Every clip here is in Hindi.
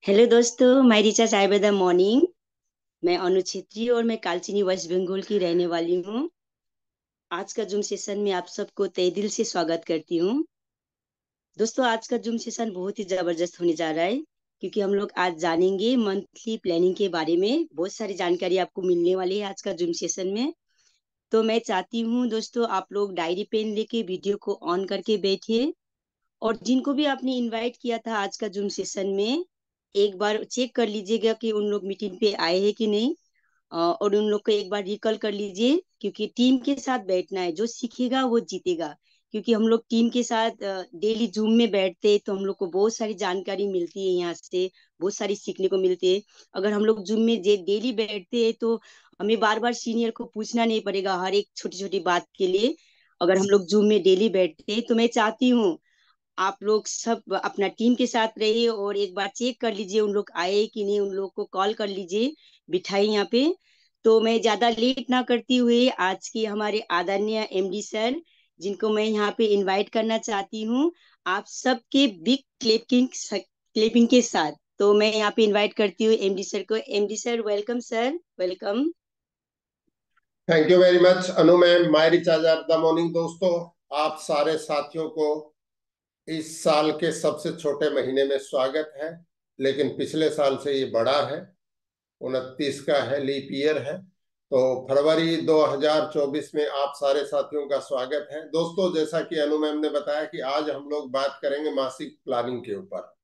हेलो दोस्तों, मैं रिचा चाय बाय द मॉर्निंग। मैं अनु छेत्री और मैं कालचिनी वेस्ट बंगाल की रहने वाली हूँ। आज का जूम सेशन में आप सबको तहे दिल से स्वागत करती हूँ। दोस्तों, आज का जूम सेशन बहुत ही जबरदस्त होने जा रहा है, क्योंकि हम लोग आज जानेंगे मंथली प्लानिंग के बारे में। बहुत सारी जानकारी आपको मिलने वाली है आज का जूम सेशन में। तो मैं चाहती हूँ दोस्तों, आप लोग डायरी पेन लेके वीडियो को ऑन करके बैठिए, और जिनको भी आपने इनवाइट किया था आज का जूम सेशन में, एक बार चेक कर लीजिएगा कि उन लोग मीटिंग पे आए हैं कि नहीं। और उन लोग को एक बार रिकॉल कर लीजिए, क्योंकि टीम के साथ बैठना है। जो सीखेगा वो जीतेगा। क्योंकि हम लोग टीम के साथ डेली जूम में बैठते हैं, तो हम लोग को बहुत सारी जानकारी मिलती है यहाँ से। बहुत सारी सीखने को मिलती है। अगर हम लोग जूम में डेली बैठते हैं, तो हमें बार बार सीनियर को पूछना नहीं पड़ेगा हर एक छोटी छोटी बात के लिए। अगर हम लोग जूम में डेली बैठते हैं, तो मैं चाहती हूँ आप लोग सब अपना टीम के साथ रहिए, और एक बार चेक कर लीजिए उन लोग आए कि नहीं। उन लोग को कॉल कर लीजिए, बिठाई यहाँ पे। तो मैं ज्यादा लेट ना करती हुए आज की हमारे आदरणीय एमडी सर, जिनको मैं यहाँ पे इनवाइट करना चाहती हूँ, आप सबके बिग क्लेपिंग क्लेपिंग के साथ। तो मैं यहाँ पे इनवाइट करती हूँ एमडी सर को। MD sir, welcome sir, welcome. Thank you very much Anu ma'am. My recharge at the morning. दोस्तों, आप सारे साथियों को इस साल के सबसे छोटे महीने में स्वागत है। लेकिन पिछले साल से ये बड़ा है। 29 का है, लीप ईयर है। तो फरवरी 2024 में आप सारे साथियों का स्वागत है। दोस्तों, जैसा कि अनु मैम ने बताया कि आज हम लोग बात करेंगे मासिक प्लानिंग के ऊपर।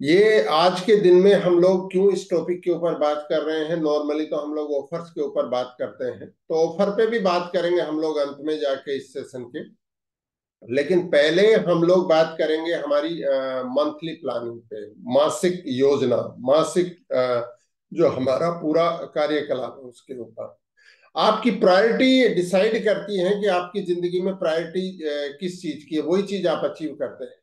ये आज के दिन में हम लोग क्यों इस टॉपिक के ऊपर बात कर रहे हैं? नॉर्मली तो हम लोग ऑफर्स के ऊपर बात करते हैं, तो ऑफर पे भी बात करेंगे हम लोग अंत में जाके इस सेशन के। लेकिन पहले हम लोग बात करेंगे हमारी मंथली प्लानिंग पे, मासिक योजना, मासिक जो हमारा पूरा कार्यकलाप है उसके ऊपर। आपकी प्रायोरिटी डिसाइड करती है कि आपकी जिंदगी में प्रायोरिटी किस चीज की है, वही चीज आप अचीव करते हैं।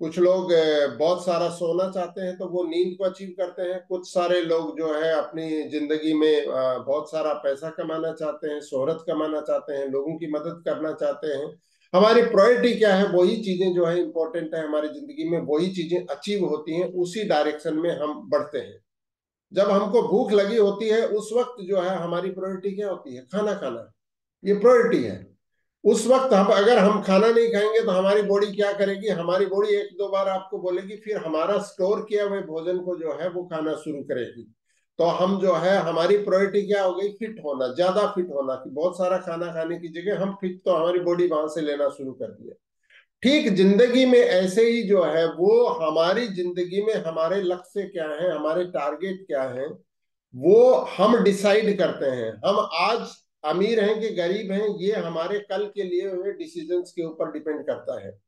कुछ लोग बहुत सारा सोना चाहते हैं तो वो नींद को अचीव करते हैं। कुछ सारे लोग जो है अपनी जिंदगी में बहुत सारा पैसा कमाना चाहते हैं, शोहरत कमाना चाहते हैं, लोगों की मदद करना चाहते हैं। हमारी प्रायोरिटी क्या है, वही चीजें जो है इंपॉर्टेंट है हमारी जिंदगी में, वही चीजें अचीव होती हैं, उसी डायरेक्शन में हम बढ़ते हैं। जब हमको भूख लगी होती है उस वक्त जो है हमारी प्रायोरिटी क्या होती है? खाना खाना। ये प्रायोरिटी है। उस वक्त हम अगर हम खाना नहीं खाएंगे तो हमारी बॉडी क्या करेगी? हमारी बॉडी एक दो बार आपको बोलेगी, फिर हमारा स्टोर किया हुए भोजन को जो है वो खाना शुरू करेगी। तो हम जो है, हमारी प्रायोरिटी क्या हो गई? फिट होना, ज्यादा फिट होना। कि बहुत सारा खाना खाने की जगह हम फिट, तो हमारी बॉडी वहां से लेना शुरू कर दिया। ठीक जिंदगी में ऐसे ही जो है वो हमारी जिंदगी में हमारे लक्ष्य क्या है, हमारे टारगेट क्या है, वो हम डिसाइड करते हैं। हम आज अमीर हैं कि गरीब हैं, ये हमारे कल के लिए हुए डिसीजंस के ऊपर डिपेंड करता है।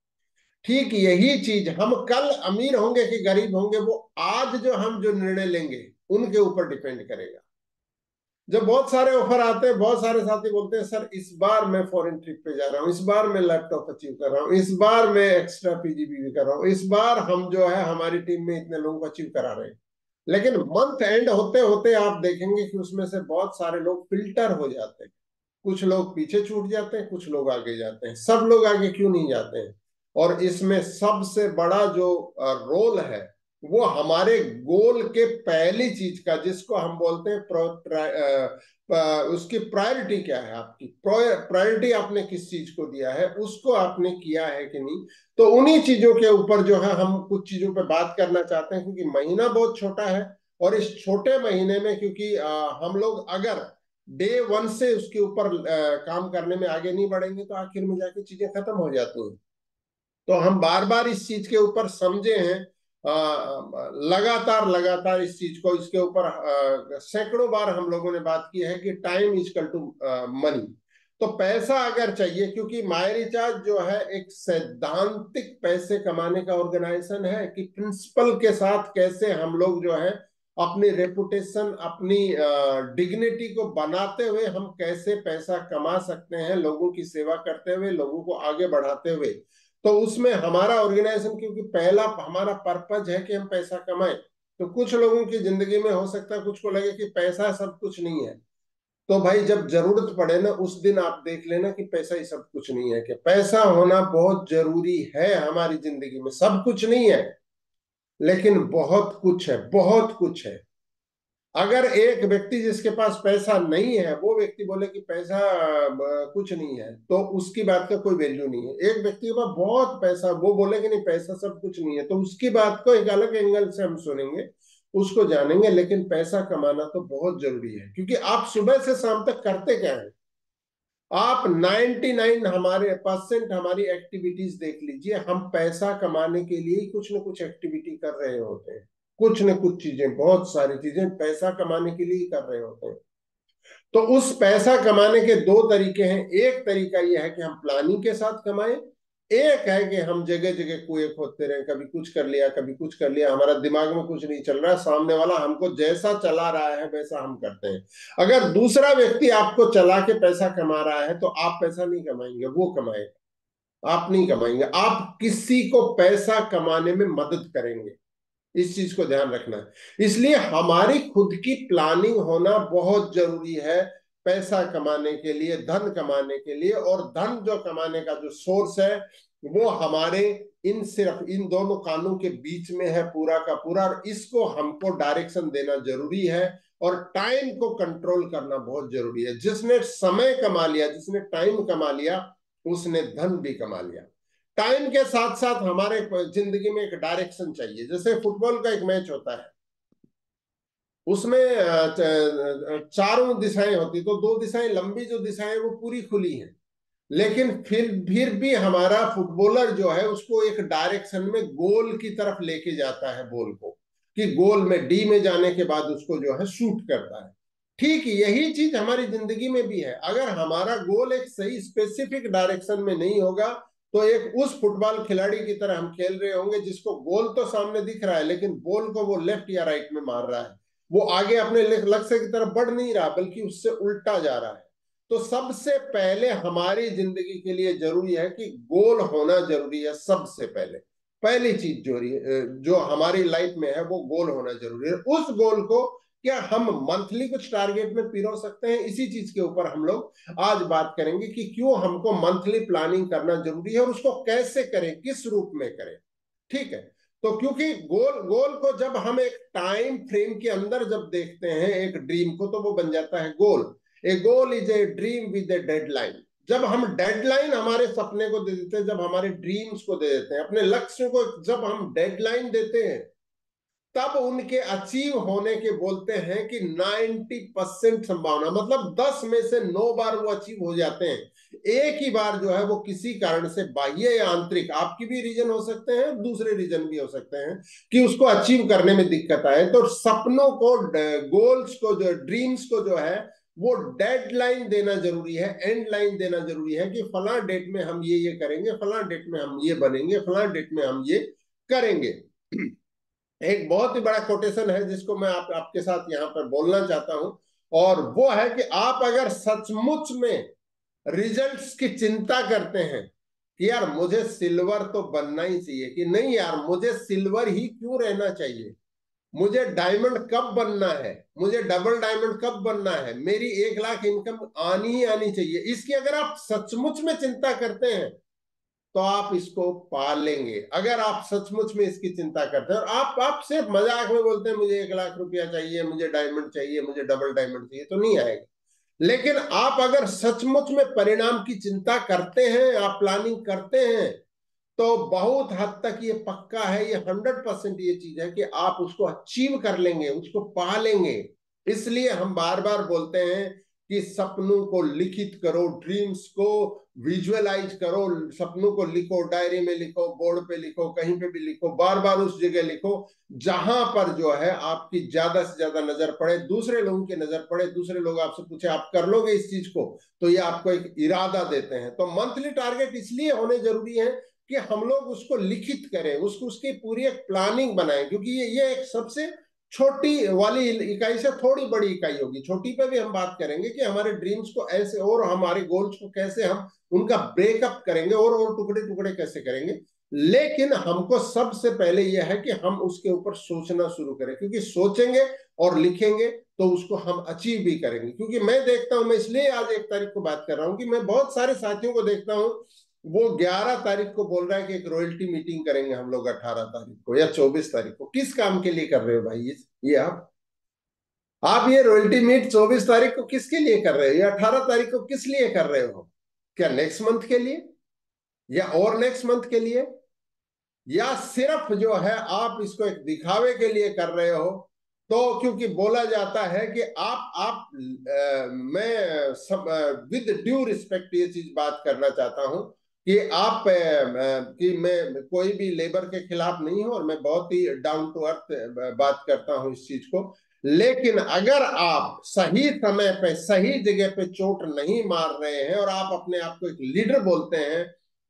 ठीक यही चीज हम कल अमीर होंगे कि गरीब होंगे, वो आज जो हम जो निर्णय लेंगे उनके ऊपर डिपेंड करेगा। जब बहुत सारे ऑफर आते हैं, बहुत सारे साथी बोलते हैं सर इस बार मैं फॉरेन ट्रिप पे जा रहा हूँ, इस बार मैं लैपटॉप अचीव कर रहा हूँ, इस बार मैं एक्स्ट्रा पीजीबीवी कर रहा हूँ, इस बार हम जो है हमारी टीम में इतने लोगों को अचीव करा रहे हैं। लेकिन मंथ एंड होते होते आप देखेंगे कि उसमें से बहुत सारे लोग फिल्टर हो जाते हैं। कुछ लोग पीछे छूट जाते हैं, कुछ लोग आगे जाते हैं। सब लोग आगे क्यों नहीं जाते हैं? और इसमें सबसे बड़ा जो रोल है वो हमारे गोल के पहली चीज का, जिसको हम बोलते हैं उसकी प्रायोरिटी क्या है। आपकी प्रायोरिटी आपने किस चीज को दिया है, उसको आपने किया है कि नहीं। तो उन्हीं चीजों के ऊपर जो है हम कुछ चीजों पे बात करना चाहते हैं, क्योंकि महीना बहुत छोटा है। और इस छोटे महीने में क्योंकि हम लोग अगर डे वन से उसके ऊपर काम करने में आगे नहीं बढ़ेंगे तो आखिर में जाके चीजें खत्म हो जाती हैं। तो हम बार बार इस चीज के ऊपर समझे हैं। लगातार लगातार इस चीज को, इसके ऊपर सैकड़ों बार हम लोगों ने बात की है कि time is equal to money. तो पैसा अगर चाहिए, क्योंकि माय रिचार्ज जो है एक सैद्धांतिक पैसे कमाने का ऑर्गेनाइजेशन है, कि प्रिंसिपल के साथ कैसे हम लोग जो है अपनी रेपुटेशन, अपनी डिग्निटी को बनाते हुए हम कैसे पैसा कमा सकते हैं, लोगों की सेवा करते हुए, लोगों को आगे बढ़ाते हुए। तो उसमें हमारा ऑर्गेनाइजेशन, क्योंकि पहला हमारा पर्पज है कि हम पैसा कमाएं। तो कुछ लोगों की जिंदगी में हो सकता है कुछ को लगे कि पैसा सब कुछ नहीं है। तो भाई जब जरूरत पड़े ना, उस दिन आप देख लेना कि पैसा ही सब कुछ नहीं है, कि पैसा होना बहुत जरूरी है हमारी जिंदगी में, सब कुछ नहीं है। लेकिन बहुत कुछ है, बहुत कुछ है। अगर एक व्यक्ति जिसके पास पैसा नहीं है वो व्यक्ति बोले कि पैसा कुछ नहीं है, तो उसकी बात का कोई वैल्यू नहीं है। एक व्यक्ति के पास बहुत पैसा, वो बोले कि नहीं पैसा सब कुछ नहीं है, तो उसकी बात को एक अलग एंगल से हम सुनेंगे, उसको जानेंगे। लेकिन पैसा कमाना तो बहुत जरूरी है, क्योंकि आप सुबह से शाम तक करते क्या है? आप 99 हमारे परसेंट हमारी एक्टिविटीज देख लीजिए, हम पैसा कमाने के लिए ही कुछ न कुछ एक्टिविटी कर रहे होते हैं। कुछ न कुछ चीजें, बहुत सारी चीजें पैसा कमाने के लिए ही कर रहे होते हैं। तो उस पैसा कमाने के दो तरीके हैं। एक तरीका यह है कि हम प्लानिंग के साथ कमाएं, एक है कि हम जगह जगह कुएं खोदते रहे, कभी कुछ कर लिया कभी कुछ कर लिया, हमारा दिमाग में कुछ नहीं चल रहा है, सामने वाला हमको जैसा चला रहा है वैसा हम करते हैं। अगर दूसरा व्यक्ति आपको चला के पैसा कमा रहा है तो आप पैसा नहीं कमाएंगे, वो कमाएगा, आप नहीं कमाएंगे। आप किसी को पैसा कमाने में मदद करेंगे, इस चीज को ध्यान रखना है। इसलिए हमारी खुद की प्लानिंग होना बहुत जरूरी है पैसा कमाने के लिए, धन कमाने के लिए। और धन जो कमाने का जो सोर्स है वो हमारे इन सिर्फ इन दोनों कानों के बीच में है पूरा का पूरा, और इसको हमको डायरेक्शन देना जरूरी है। और टाइम को कंट्रोल करना बहुत जरूरी है। जिसने समय कमा लिया, जिसने टाइम कमा लिया, उसने धन भी कमा लिया। टाइम के साथ साथ हमारे जिंदगी में एक डायरेक्शन चाहिए। जैसे फुटबॉल का एक मैच होता है, उसमें चारों दिशाएं होती, तो दो दिशाएं, लंबी जो दिशाएं वो पूरी खुली हैं, लेकिन फिर भी हमारा फुटबॉलर जो है उसको एक डायरेक्शन में गोल की तरफ लेके जाता है बॉल को, कि गोल में डी में जाने के बाद उसको जो है शूट करता है। ठीक यही चीज हमारी जिंदगी में भी है। अगर हमारा गोल एक सही स्पेसिफिक डायरेक्शन में नहीं होगा, तो एक उस फुटबॉल खिलाड़ी की तरह हम खेल रहे होंगे जिसको गोल तो सामने दिख रहा है, लेकिन बॉल को वो लेफ्ट या राइट में मार रहा है, वो आगे अपने लक्ष्य की तरफ बढ़ नहीं रहा बल्कि उससे उल्टा जा रहा है। तो सबसे पहले हमारी जिंदगी के लिए जरूरी है कि गोल होना जरूरी है। सबसे पहले पहली चीज जो हमारी लाइफ में है वो गोल होना जरूरी है। उस गोल को क्या हम मंथली कुछ टारगेट में पिरो सकते हैं? इसी चीज के ऊपर हम लोग आज बात करेंगे कि क्यों हमको मंथली प्लानिंग करना जरूरी है और उसको कैसे करें, किस रूप में करें। ठीक है, तो क्योंकि गोल गोल को जब हम एक टाइम फ्रेम के अंदर जब देखते हैं एक ड्रीम को, तो वो बन जाता है goal. A goal is a dream with a deadline. जब हम डेडलाइन हमारे सपने को दे देते हैं, जब हमारे ड्रीम्स को दे देते हैं, अपने लक्ष्य को जब हम डेडलाइन देते हैं, तब उनके अचीव होने के बोलते हैं कि 90% संभावना, मतलब 10 में से 9 बार वो अचीव हो जाते हैं। एक ही बार जो है वो किसी कारण से, बाह्य या आंतरिक, आपकी भी रीजन हो सकते हैं, दूसरे रीजन भी हो सकते हैं, कि उसको अचीव करने में दिक्कत आए। तो सपनों को, गोल्स को, जो ड्रीम्स को जो है वो डेडलाइन देना जरूरी है, एंड लाइन देना जरूरी है, कि फला डेट में हम ये करेंगे, फला डेट में हम ये बनेंगे, फला डेट में हम ये करेंगे। एक बहुत ही बड़ा कोटेशन है जिसको मैं आपके साथ यहाँ पर बोलना चाहता हूं, और वो है कि आप अगर सचमुच में रिजल्ट्स की चिंता करते हैं कि यार मुझे सिल्वर तो बनना ही चाहिए, कि नहीं यार मुझे सिल्वर ही क्यों रहना चाहिए, मुझे डायमंड कब बनना है, मुझे डबल डायमंड कब बनना है, मेरी 1 लाख इनकम आनी ही आनी चाहिए, इसकी अगर आप सचमुच में चिंता करते हैं तो आप इसको पालेंगे। अगर आप सचमुच में इसकी चिंता करते हैं और आप सिर्फ मजाक में बोलते हैं मुझे 1 लाख रुपया चाहिए, मुझे डायमंड चाहिए, मुझे डबल डायमंड चाहिए, तो नहीं आएगा। लेकिन आप अगर सचमुच में परिणाम की चिंता करते हैं, आप प्लानिंग करते हैं, तो बहुत हद तक ये पक्का है, ये 100% ये चीज है कि आप उसको अचीव कर लेंगे, उसको पा लेंगे। इसलिए हम बार बार बोलते हैं कि सपनों को लिखित करो, ड्रीम्स को विजुअलाइज करो, सपनों को लिखो, डायरी में लिखो, बोर्ड पे लिखो, कहीं पे भी लिखो, बार बार उस जगह लिखो जहां पर जो है आपकी ज्यादा से ज्यादा नजर पड़े, दूसरे लोगों की नजर पड़े, दूसरे लोग आपसे पूछे आप कर लोगे इस चीज को, तो ये आपको एक इरादा देते हैं। तो मंथली टारगेट इसलिए होने जरूरी है कि हम लोग उसको लिखित करें, उसको उसकी पूरी एक प्लानिंग बनाएं, क्योंकि ये एक सबसे छोटी वाली इकाई से थोड़ी बड़ी इकाई होगी। छोटी पे भी हम बात करेंगे कि हमारे ड्रीम्स को ऐसे और हमारे गोल्स को कैसे हम उनका ब्रेकअप करेंगे और टुकड़े टुकड़े कैसे करेंगे। लेकिन हमको सबसे पहले यह है कि हम उसके ऊपर सोचना शुरू करें, क्योंकि सोचेंगे और लिखेंगे तो उसको हम अचीव भी करेंगे। क्योंकि मैं देखता हूं, मैं इसलिए आज 1 तारीख को बात कर रहा हूं कि मैं बहुत सारे साथियों को देखता हूं वो 11 तारीख को बोल रहा है कि एक रॉयल्टी मीटिंग करेंगे हम लोग 18 तारीख को या 24 तारीख को। किस काम के लिए कर रहे हो भाई ये आप ये रॉयल्टी मीट 24 तारीख को किसके लिए कर रहे हो, या 18 तारीख को किस लिए कर रहे हो? क्या नेक्स्ट मंथ के लिए या और नेक्स्ट मंथ के लिए, या सिर्फ जो है आप इसको एक दिखावे के लिए कर रहे हो? तो क्योंकि बोला जाता है कि मैं सब विद ड्यू रिस्पेक्ट ये चीज बात करना चाहता हूं कि कि मैं कोई भी लेबर के खिलाफ नहीं हूं, और मैं बहुत ही डाउन टू अर्थ बात करता हूं इस चीज को। लेकिन अगर आप सही समय पे सही जगह पे चोट नहीं मार रहे हैं और आप अपने आप को एक लीडर बोलते हैं,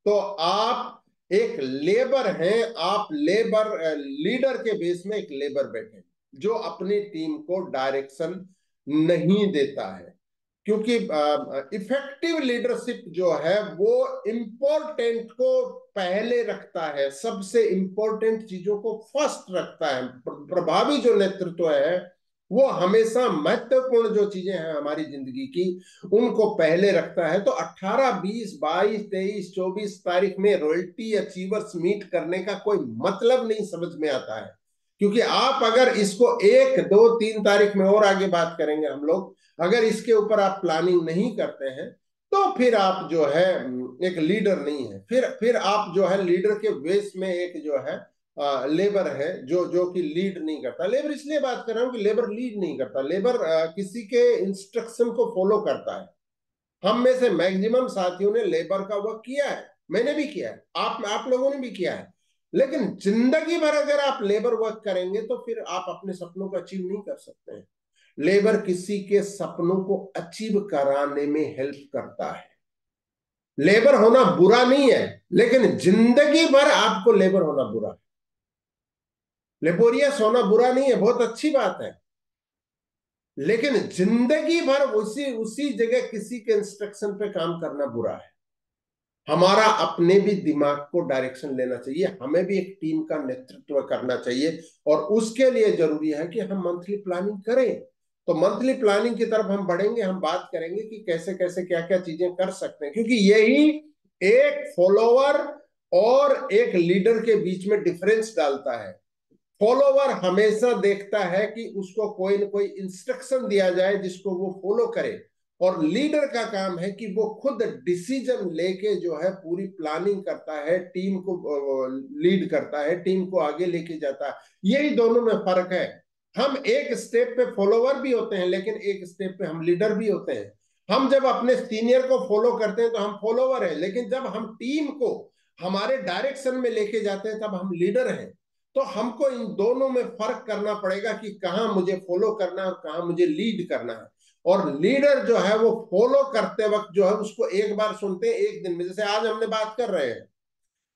तो आप एक लेबर हैं। आप लेबर लीडर के बेस में एक लेबर बैठे जो अपनी टीम को डायरेक्शन नहीं देता है। क्योंकि इफेक्टिव लीडरशिप जो है वो इम्पोर्टेंट को पहले रखता है, सबसे इम्पोर्टेंट चीजों को फर्स्ट रखता है। प्रभावी जो नेतृत्व है वो हमेशा महत्वपूर्ण जो चीजें हैं हमारी जिंदगी की उनको पहले रखता है। तो 18, 20, 22, 23, 24 तारीख में रॉयल्टी अचीवर्स मीट करने का कोई मतलब नहीं समझ में आता है। क्योंकि आप अगर इसको 1, 2, 3 तारीख में और आगे बात करेंगे हम लोग, अगर इसके ऊपर आप प्लानिंग नहीं करते हैं तो फिर आप जो है एक लीडर नहीं है। फिर आप जो है लीडर के वेस में एक जो है लेबर है जो कि लीड नहीं करता। लेबर इसलिए बात कर रहा हूं कि लेबर लीड नहीं करता, लेबर किसी के इंस्ट्रक्शन को फॉलो करता है। हम में से मैक्सिमम साथियों ने लेबर का वर्क किया है, मैंने भी किया है, आप लोगों ने भी किया है। लेकिन जिंदगी भर अगर आप लेबर वर्क करेंगे तो फिर आप अपने सपनों को अचीव नहीं कर सकते हैं। लेबर किसी के सपनों को अचीव कराने में हेल्प करता है। लेबर होना बुरा नहीं है, लेकिन जिंदगी भर आपको लेबर होना बुरा है। लेबोरियस होना बुरा नहीं है, बहुत अच्छी बात है। लेकिन जिंदगी भर उसी उसी जगह किसी के इंस्ट्रक्शन पे काम करना बुरा है। हमारा अपने भी दिमाग को डायरेक्शन लेना चाहिए, हमें भी एक टीम का नेतृत्व करना चाहिए, और उसके लिए जरूरी है कि हम मंथली प्लानिंग करें। तो मंथली प्लानिंग की तरफ हम बढ़ेंगे, हम बात करेंगे कि कैसे कैसे क्या क्या चीजें कर सकते हैं, क्योंकि यही एक फॉलोवर और एक लीडर के बीच में डिफरेंस डालता है। फॉलोवर हमेशा देखता है कि उसको कोई ना कोई इंस्ट्रक्शन दिया जाए जिसको वो फॉलो करे, और लीडर का काम है कि वो खुद डिसीजन लेके जो है पूरी प्लानिंग करता है, टीम को लीड करता है, टीम को आगे लेके जाता है। यही दोनों में फर्क है। हम एक स्टेप पे फॉलोवर भी होते हैं, लेकिन एक स्टेप पे हम लीडर भी होते हैं। हम जब अपने सीनियर को फॉलो करते हैं तो हम फॉलोवर हैं, लेकिन जब हम टीम को हमारे डायरेक्शन में लेके जाते हैं तब हम लीडर हैं। तो हमको इन दोनों में फर्क करना पड़ेगा कि कहां मुझे फॉलो करना है और कहां मुझे लीड करना है। और लीडर जो है वो फॉलो करते वक्त जो है उसको एक बार सुनते हैं एक दिन में, जैसे आज हमने बात कर रहे हैं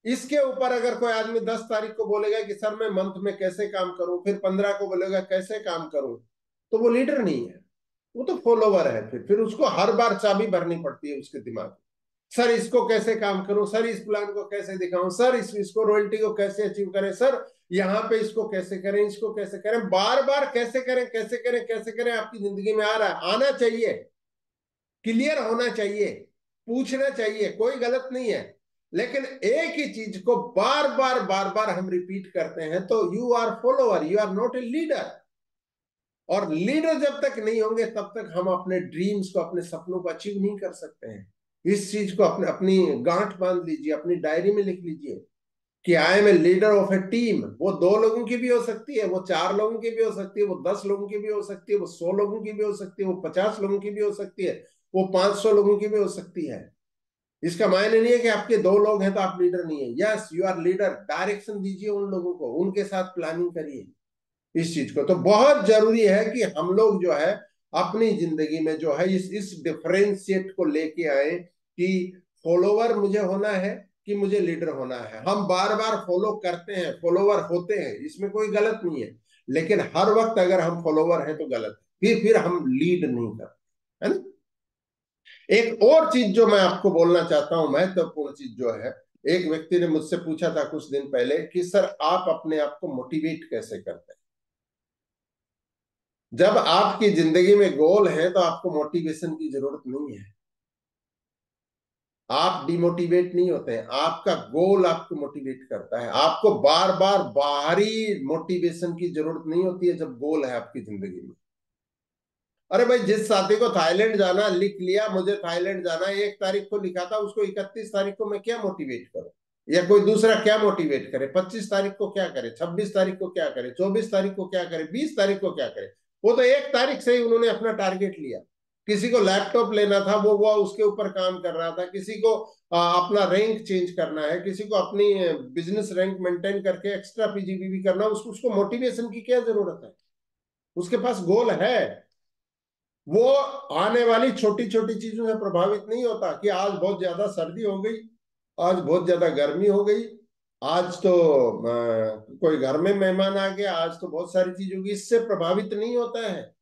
इसके ऊपर। अगर कोई आदमी 10 तारीख को बोलेगा कि सर मैं मंथ में कैसे काम करूं, फिर 15 को बोलेगा कैसे काम करूं, तो वो लीडर नहीं है, वो तो फॉलोवर है। फिर उसको हर बार चाबी भरनी पड़ती है उसके दिमाग में। सर इसको कैसे काम करूं, सर इस प्लान को कैसे दिखाऊं, सर इसको रॉयल्टी को कैसे अचीव करें, सर यहाँ पे इसको कैसे करें, इसको कैसे करें, बार बार कैसे करें कैसे करें कैसे करें। आपकी जिंदगी में आ रहा है, आना चाहिए, क्लियर होना चाहिए, पूछना चाहिए, कोई गलत नहीं है। लेकिन एक ही चीज को बार बार हम रिपीट करते हैं तो you are follower, you are not a leader. और लीडर जब तक नहीं होंगे तब तक हम अपने ड्रीम्स को, अपने सपनों को अचीव नहीं कर सकते हैं। इस चीज को अपने अपनी गांठ बांध लीजिए, अपनी डायरी में लिख लीजिए कि I am a leader of a team. वो 2 लोगों की भी हो सकती है, वो 4 लोगों की भी हो सकती है, वो 10 लोगों की भी हो सकती है, वो 100 लोगों की भी हो सकती है, वो 50 लोगों की भी हो सकती है, वो 500 लोगों की भी हो सकती है। इसका मायने नहीं है कि आपके 2 लोग हैं तो आप लीडर नहीं है। Yes you are leader, direction दीजिए उन लोगों को, उनके साथ प्लानिंग करिए इस चीज को। तो बहुत जरूरी है कि हम लोग जो है अपनी जिंदगी में जो है इस डिफरेंशिएट को लेके आए कि फॉलोवर मुझे होना है कि मुझे लीडर होना है। हम बार बार फॉलो करते हैं, फॉलोवर होते हैं, इसमें कोई गलत नहीं है। लेकिन हर वक्त अगर हम फॉलोवर हैं तो गलत है, फिर हम लीड नहीं करते, है ना। एक और चीज जो मैं आपको बोलना चाहता हूं, महत्वपूर्ण चीज जो है, एक व्यक्ति ने मुझसे पूछा था कुछ दिन पहले कि सर आप अपने आप को मोटिवेट कैसे करते हैं। जब आपकी जिंदगी में गोल है तो आपको मोटिवेशन की जरूरत नहीं है। आप डिमोटिवेट नहीं होते हैं, आपका गोल आपको मोटिवेट करता है। आपको बार बार बाहरी मोटिवेशन की जरूरत नहीं होती है जब गोल है आपकी जिंदगी में। अरे भाई, जिस साथी को थाईलैंड जाना लिख लिया, मुझे थाईलैंड जाना 1 तारीख को लिखा था, उसको 31 तारीख को मैं क्या मोटिवेट करूं? या कोई दूसरा क्या मोटिवेट करे? 25 तारीख को क्या करे? 26 तारीख को क्या करे? 24 तारीख को क्या करे? 20 तारीख को क्या करे? वो तो 1 तारीख से ही उन्होंने अपना टारगेट लिया। किसी को लैपटॉप लेना था, वो उसके ऊपर काम कर रहा था। किसी को अपना रैंक चेंज करना है, किसी को अपनी बिजनेस रैंक मेंटेन करके एक्स्ट्रा पीजीबीवी करना, उसको मोटिवेशन की क्या जरूरत है? उसके पास गोल है। वो आने वाली छोटी छोटी चीजों से प्रभावित नहीं होता कि आज बहुत ज्यादा सर्दी हो गई, आज बहुत ज्यादा गर्मी हो गई, आज तो कोई घर में मेहमान आ गया, आज तो बहुत सारी चीजों की, इससे प्रभावित नहीं होता है।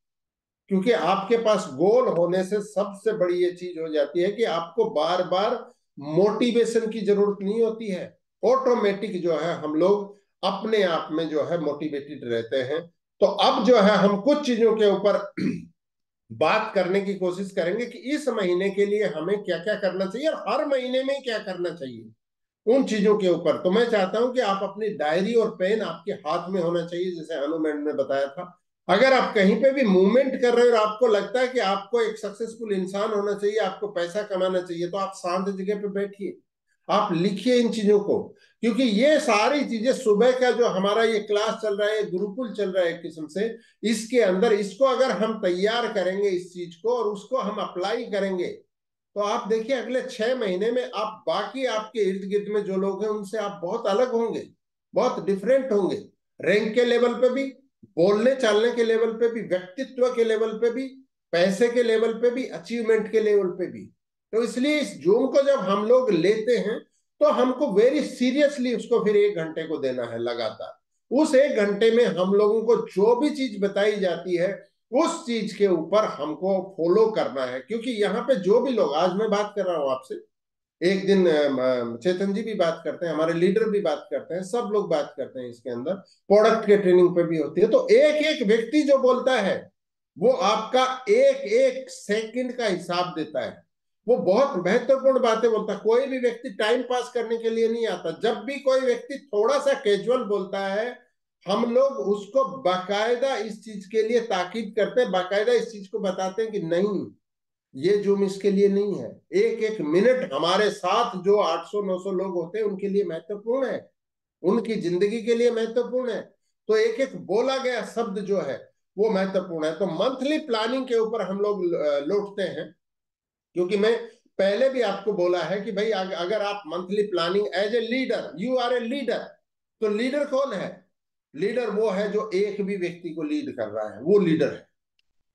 क्योंकि आपके पास गोल होने से सबसे बड़ी ये चीज हो जाती है कि आपको बार बार मोटिवेशन की जरूरत नहीं होती है। ऑटोमेटिक जो है हम लोग अपने आप में जो है मोटिवेटेड रहते हैं। तो अब जो है हम कुछ चीजों के ऊपर बात करने की कोशिश करेंगे कि इस महीने के लिए हमें क्या क्या करना चाहिए और हर महीने में क्या करना चाहिए उन चीजों के ऊपर। तो मैं चाहता हूं कि आप अपनी डायरी और पेन आपके हाथ में होना चाहिए, जैसे अनु मैडम ने बताया था। अगर आप कहीं पे भी मूवमेंट कर रहे हो और आपको लगता है कि आपको एक सक्सेसफुल इंसान होना चाहिए, आपको पैसा कमाना चाहिए, तो आप शांत जगह पे बैठिए, आप लिखिए इन चीजों को। क्योंकि ये सारी चीजें सुबह का जो हमारा ये क्लास चल रहा है, गुरुकुल चल रहा है एक किस्म से, इसके अंदर इसको अगर हम तैयार करेंगे इस चीज को और उसको हम अप्लाई करेंगे, तो आप देखिए अगले 6 महीने में आप बाकी आपके इर्द गिर्द में जो लोग हैं उनसे आप बहुत अलग होंगे, बहुत डिफरेंट होंगे। रैंक के लेवल पे भी, बोलने चालने के लेवल पे भी, व्यक्तित्व के लेवल पे भी, पैसे के लेवल पे भी, अचीवमेंट के लेवल पे भी। तो इसलिए इस जूम को जब हम लोग लेते हैं तो हमको वेरी सीरियसली उसको फिर 1 घंटे को देना है लगातार। उस 1 घंटे में हम लोगों को जो भी चीज बताई जाती है उस चीज के ऊपर हमको फॉलो करना है। क्योंकि यहाँ पे जो भी लोग, आज मैं बात कर रहा हूँ आपसे, एक दिन चेतन जी भी बात करते हैं, हमारे लीडर भी बात करते हैं, सब लोग बात करते हैं इसके अंदर, प्रोडक्ट के ट्रेनिंग पे भी होती है। तो एक एक व्यक्ति जो बोलता है वो आपका एक एक सेकंड का हिसाब देता है। वो बहुत महत्वपूर्ण बातें बोलता है। कोई भी व्यक्ति टाइम पास करने के लिए नहीं आता। जब भी कोई व्यक्ति थोड़ा सा कैजुअल बोलता है, हम लोग उसको बाकायदा इस चीज के लिए ताकीद करते हैं, बाकायदा इस चीज को बताते हैं कि नहीं, ये जूम इसके लिए नहीं है। एक एक मिनट हमारे साथ जो 800-900 लोग होते हैं उनके लिए महत्वपूर्ण है, उनकी जिंदगी के लिए महत्वपूर्ण है। तो एक एक बोला गया शब्द जो है वो महत्वपूर्ण है। तो मंथली प्लानिंग के ऊपर हम लोग लौटते हैं। क्योंकि मैं पहले भी आपको बोला है कि भाई अगर आप monthly planning as a leader, you are a leader. तो लीडर कौन है? लीडर वो है जो एक भी व्यक्ति को लीड कर रहा है, वो लीडर है।